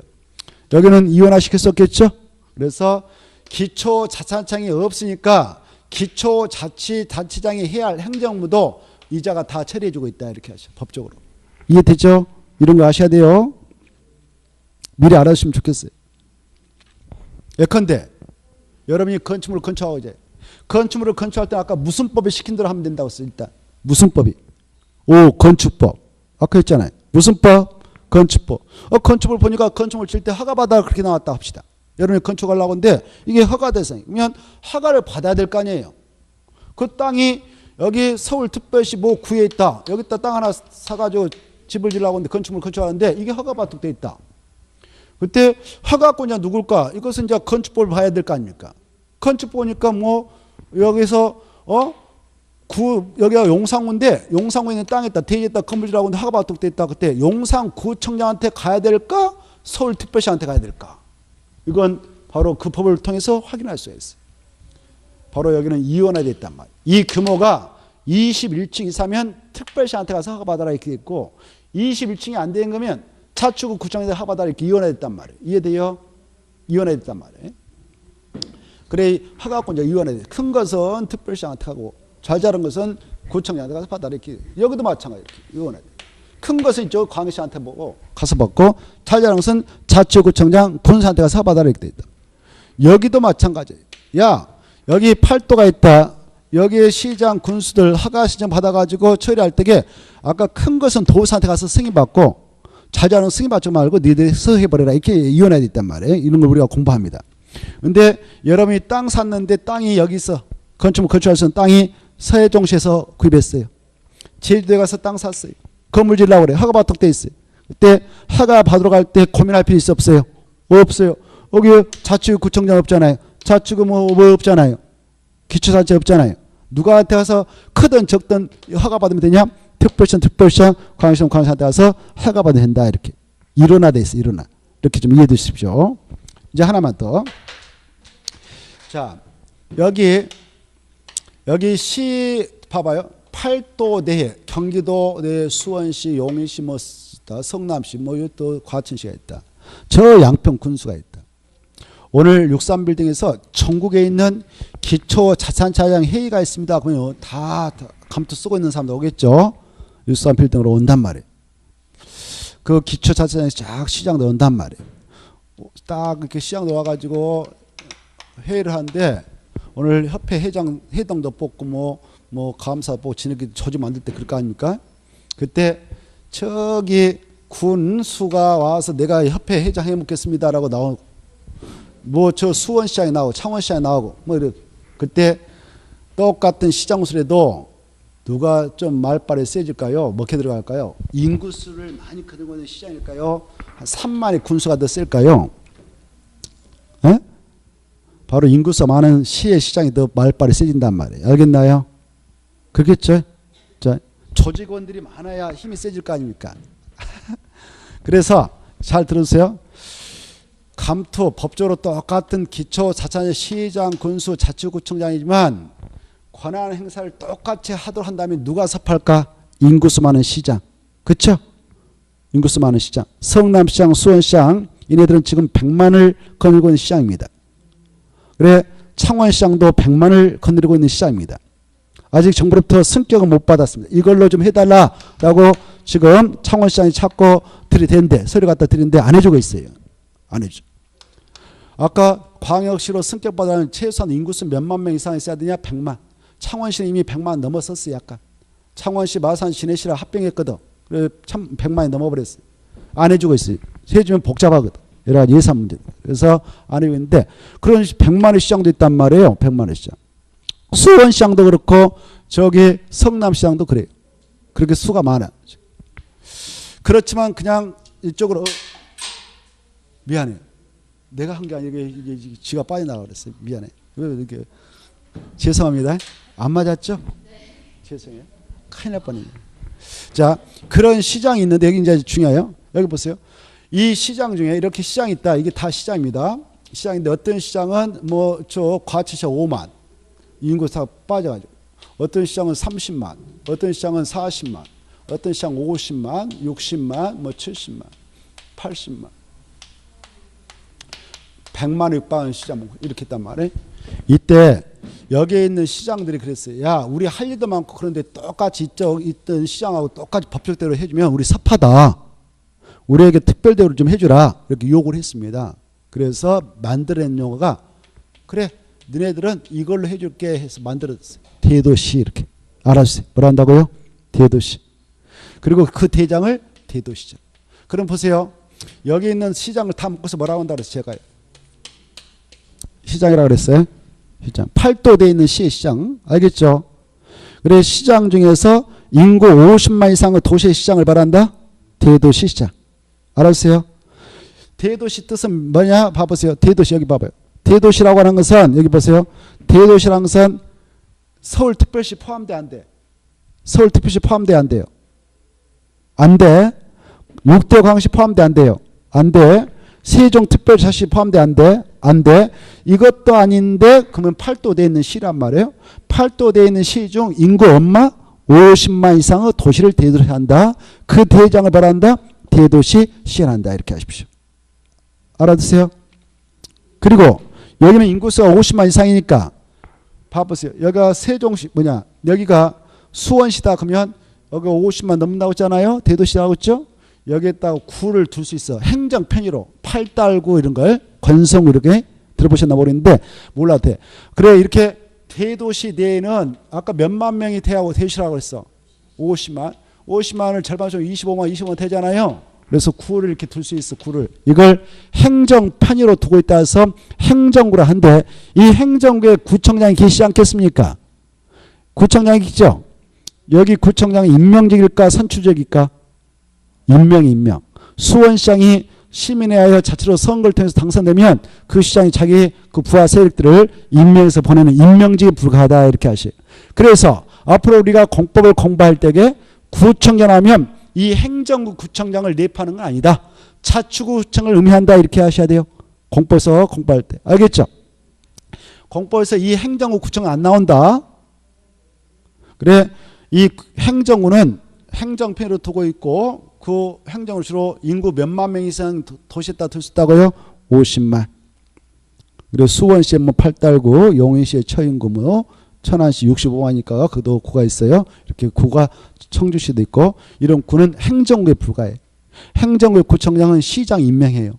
여기는 이원화 시킬 수 없겠죠. 그래서 기초자치단체장이 없으니까 기초자치단체장이 해야 할 행정부도 이자가 다 처리해주고 있다. 이렇게 하죠. 법적으로. 이해됐죠? 이런 거 아셔야 돼요. 미리 알아주시면 좋겠어요. 예컨대 여러분이 건축물을 건축하고 이제 건축물을 건축할 때 아까 무슨 법에 시킨 대로 하면 된다고 했어요. 일단 무슨 법이? 건축법. 아까 했잖아요. 무슨 법? 건축법. 건축을 보니까 건축을 칠 때 허가받아 그렇게 나왔다 합시다. 여러분이 건축하려고 하는데 이게 허가 대상이면 허가를 받아야 될 거 아니에요. 그 땅이 여기 서울특별시 뭐 구에 있다. 여기다 땅 하나 사가지고 집을 지으려고 하는데 건축물 건축하는데 이게 허가받도록 돼 있다. 그때 허가권자 누굴까? 이것은 이제 건축법을 봐야 될 거 아닙니까? 건축 보니까 뭐 여기서 여기가 용산구인데 용산구에 있는 땅에다 대지에다 건물 지으려고 하는데 허가받도록 돼 있다. 그때 용산구청장한테 가야 될까? 서울특별시한테 가야 될까? 이건 바로 그 법을 통해서 확인할 수가 있어요. 바로 여기는 이원화되어 있단 말이에요. 이 규모가 21층 이상이면 특별시한테 가서 허가받아라 이렇게 있고 21층이 안 되는 거면 차축구 구청에서 허가받아라 이렇게 이원화됐단 말이에요. 이해돼요? 이원화됐단 말이에요. 그래 허가권 이제 이원화돼. 큰 것은 특별시한테 가고 잘 자란 것은 구청장한테 가서 받아라 이렇게. 여기도 마찬가지로 이렇게 이원화돼. 큰 것은 이쪽 광역시한테 보고 가서 받고 잘 자란 것은 자치구청장 군수한테 가서 받아라 이렇게 돼 있다. 여기도 마찬가지예요. 야 여기 팔도가 있다. 여기에 시장 군수들 허가 신청 받아가지고 처리할 때에 아까 큰 것은 도사한테 가서 승인받고 잘 자란 승인받지 말고 니들이 서해버려라 이렇게 이혼해야 있단 말이에요. 이런 걸 우리가 공부합니다. 근데 여러분이 땅 샀는데 땅이 여기 있어. 건축물 건축할 수 있는 땅이 서해종시에서 구입했어요. 제주도에 가서 땅 샀어요. 건물 지으려고 그래. 허가 받도록 돼 있어요. 그때 허가 받으러 갈 때 고민할 필요 있어 없어요? 없어요. 여기 자치구청장 없잖아요. 자치구 뭐 없잖아요. 기초단체 없잖아요. 누구한테 가서 크든 적든 허가 받으면 되냐? 특별시장, 광역시한테 가서 허가 받으면 된다. 이렇게 일어나 돼 있어. 일어나. 이렇게 좀 이해해 주십시오. 이제 하나만 더. 자, 여기 시 봐봐요. 팔도 내에 경기도 내 수원시, 용인시, 뭐 성남시, 뭐 또 과천시가 있다. 저 양평 군수가 있다. 오늘 63빌딩에서 전국에 있는 기초자산차장 회의가 있습니다. 그러면 다 감투 쓰고 있는 사람도 오겠죠. 63빌딩으로 온단 말이에요. 그 기초자산차장이 쫙 시장도 온단 말이에요. 딱 이렇게 시장도 와가지고 회의를 하는데 오늘 협회 회장도 뽑고 뭐 감사 뽑고 지네끼리 조직 만들 때 그럴 거 아닙니까? 그때 저기 군수가 와서 내가 협회 회장 해먹겠습니다라고 나오고 뭐 저 수원시장에 나오고 창원시장에 나오고 뭐 이렇게 그때 똑같은 시장수라도 누가 좀 말빨이 세질까요? 먹혀 들어갈까요? 인구수를 많이 거두고 있는 시장일까요? 한 3만의 군수가 더 셀까요? 에? 바로 인구수 많은 시의 시장이 더 말빨이 세진단 말이에요. 알겠나요? 그렇겠죠? 자, 조직원들이 많아야 힘이 세질 거 아닙니까? 그래서 잘 들으세요. 감투 법적으로 똑같은 기초자산의 시장, 군수, 자치구청장이지만 권한 행사를 똑같이 하도록 한다면 누가 섭할까? 인구수 많은 시장. 그렇죠? 인구수 많은 시장. 성남시장, 수원시장 이네들은 지금 100만을 거느리고 있는 시장입니다. 그래 창원시장도 100만을 거느리고 있는 시장입니다. 아직 정부로부터 승격은 못 받았습니다. 이걸로 좀 해달라라고 지금 창원시장이 찾고 들이대는데 서류 갖다 드리는데 안 해주고 있어요. 안 해줘. 아까 광역시로 승격받아는 최소한 인구수 몇만 명 이상 있어야 되냐? 100만. 창원시는 이미 100만 넘었었어요. 약간. 창원시, 마산, 진해시랑 합병했거든. 그래 참 100만이 넘어버렸어요. 안 해주고 있어요. 해주면 복잡하거든. 여러 가지 예산 문제. 그래서 안 해주고 있는데 그런 100만의 시장도 있단 말이에요. 100만의 시장. 수원시장도 그렇고 저기 성남시장도 그래요. 그렇게 수가 많아. 그렇지만 그냥 이쪽으로 미안해요. 내가 한 게 아니고 이게 지가 빠져나가 그랬어요. 미안해. 왜 이렇게 죄송합니다. 안 맞았죠? 네. 죄송해요. 큰일 날 뻔했네요. 자, 그런 시장이 있는데 여기 이제 중요해요. 여기 보세요. 이 시장 중에 이렇게 시장이 있다. 이게 다 시장입니다. 시장인데 어떤 시장은 뭐 저 과치시장 5만 인구 다 빠져가지고 어떤 시장은 30만, 어떤 시장은 40만, 어떤 시장 50만, 60만, 뭐 70만, 80만. 100만 육박한 시장 이렇게 했단 말이에요. 이때 여기에 있는 시장들이 그랬어요. 야, 우리 할 일도 많고 그런데 똑같이 이쪽 있던 시장하고 똑같이 법적대로 해주면 우리 섭하다. 우리에게 특별 대우를 좀 해주라. 이렇게 요구를 했습니다. 그래서 만들어낸 용어가 그래, 너네들은 이걸로 해줄게 해서 만들었어요. 대도시 이렇게. 알아주세요. 뭐라 한다고요? 대도시. 그리고 그 대장을 대도시장. 그럼 보세요. 여기 있는 시장을 다 묶어서 뭐라고 한다고 그랬어요? 제가요. 시장이라고 그랬어요. 시장. 팔도되어 있는 시의 시장. 알겠죠? 그래 시장 중에서 인구 50만 이상의 도시의 시장을 말한다. 대도시 시장. 알았어요? 대도시 뜻은 뭐냐? 봐보세요. 대도시 여기 봐봐요. 대도시라고 하는 것은 여기 보세요. 대도시라는 것은 서울특별시 포함돼 안 돼? 서울특별시 포함돼 안 돼요? 안 돼. 6대 광역시 포함돼 안 돼요? 안 돼. 세종특별자치 포함돼 안 돼? 안 돼. 이것도 아닌데 그러면 8도 돼 있는 시란 말이에요. 8도 돼 있는 시 중 인구 얼마? 50만 이상의 도시를 대도시한다. 그 대장을 말한다. 대도시 시행한다. 이렇게 하십시오. 알아두세요. 그리고 여기는 인구수가 50만 이상이니까 봐보세요. 여기가 세종시 여기가 수원시다 그러면 여기 50만 넘는다고 했잖아요. 대도시라고 했죠. 여기에다가 구를 둘 수 있어. 행정 편의로 8달구 이런 걸 건성 이렇게 들어보셨나 모르겠는데 몰라도 돼. 그래 이렇게 대도시 내에는 아까 몇만 명이 대하고 대시라고 했어. 50만. 50만을 절반 좀 25만 25만 되잖아요. 그래서 구를 이렇게 둘 수 있어. 구를. 이걸 행정 편의로 두고 있다 해서 행정구라 한데 이 행정구에 구청장이 계시지 않겠습니까? 구청장이 있죠. 여기 구청장이 임명직일까 선출직일까? 임명. 수원시장이 시민에 하여 자체로 선거를 통해서 당선되면 그 시장이 자기 그 부하 세력들을 임명해서 보내는 임명직에 불과하다 이렇게 하시요. 그래서 앞으로 우리가 공법을 공부할 때에 구청장 하면 이 행정구 구청장을 내포하는 건 아니다. 자치구청을 의미한다 이렇게 하셔야 돼요. 공법에서 공부할 때. 알겠죠? 공법에서 이 행정구 구청은 안 나온다. 그래 이 행정구는 행정편으로 두고 있고 그 행정을 주로 인구 몇만 명 이상 도시에다 둘 수 있다고요? 50만. 그리고 수원시에 8달구, 용인시에 처인구 천안시 65만이니까 그도 구가 있어요. 이렇게 구가 청주시도 있고 이런 구는 행정구에 불과해. 행정구의 구청장은 시장 임명해요.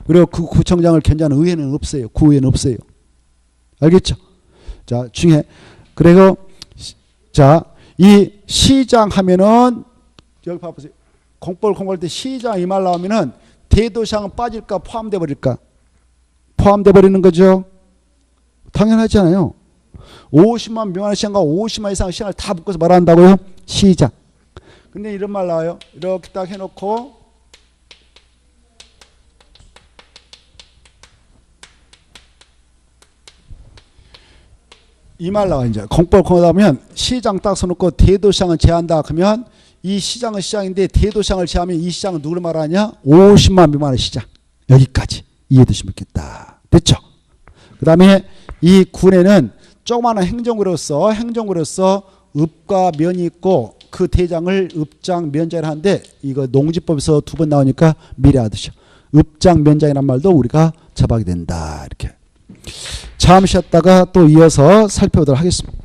그리고 그 구청장을 견제하는 의회는 없어요. 구의회는 없어요. 알겠죠? 자 중에 그리고 자 이 시장 하면은 여기 봐보세요. 공법을 공부할 때 시장 이 말 나오면은 대도시장은 빠질까 포함돼 버릴까? 포함돼 버리는 거죠. 당연하잖아요. 50만 명의 시장과 50만 이상의 시장을 다 묶어서 말한다고요? 시장. 근데 이런 말 나와요. 이렇게 딱 해놓고 이 말 나와. 이제 공법을 공부하면 시장 딱 써놓고 대도시장을 제한다 그러면 이 시장은 시장인데 대도시장을 제하면 이 시장은 누구를 말하냐? 50만 미만의 시장. 여기까지 이해되시면 좋겠다. 됐죠? 그 다음에 이 군에는 조그마한 행정구로서 읍과 면이 있고 그 대장을 읍장 면장이라 하는데 이거 농지법에서 2번 나오니까 미리 알아두셔. 읍장 면장이란 말도 우리가 접하게 된다. 이렇게. 잠시 쉬었다가 또 이어서 살펴보도록 하겠습니다.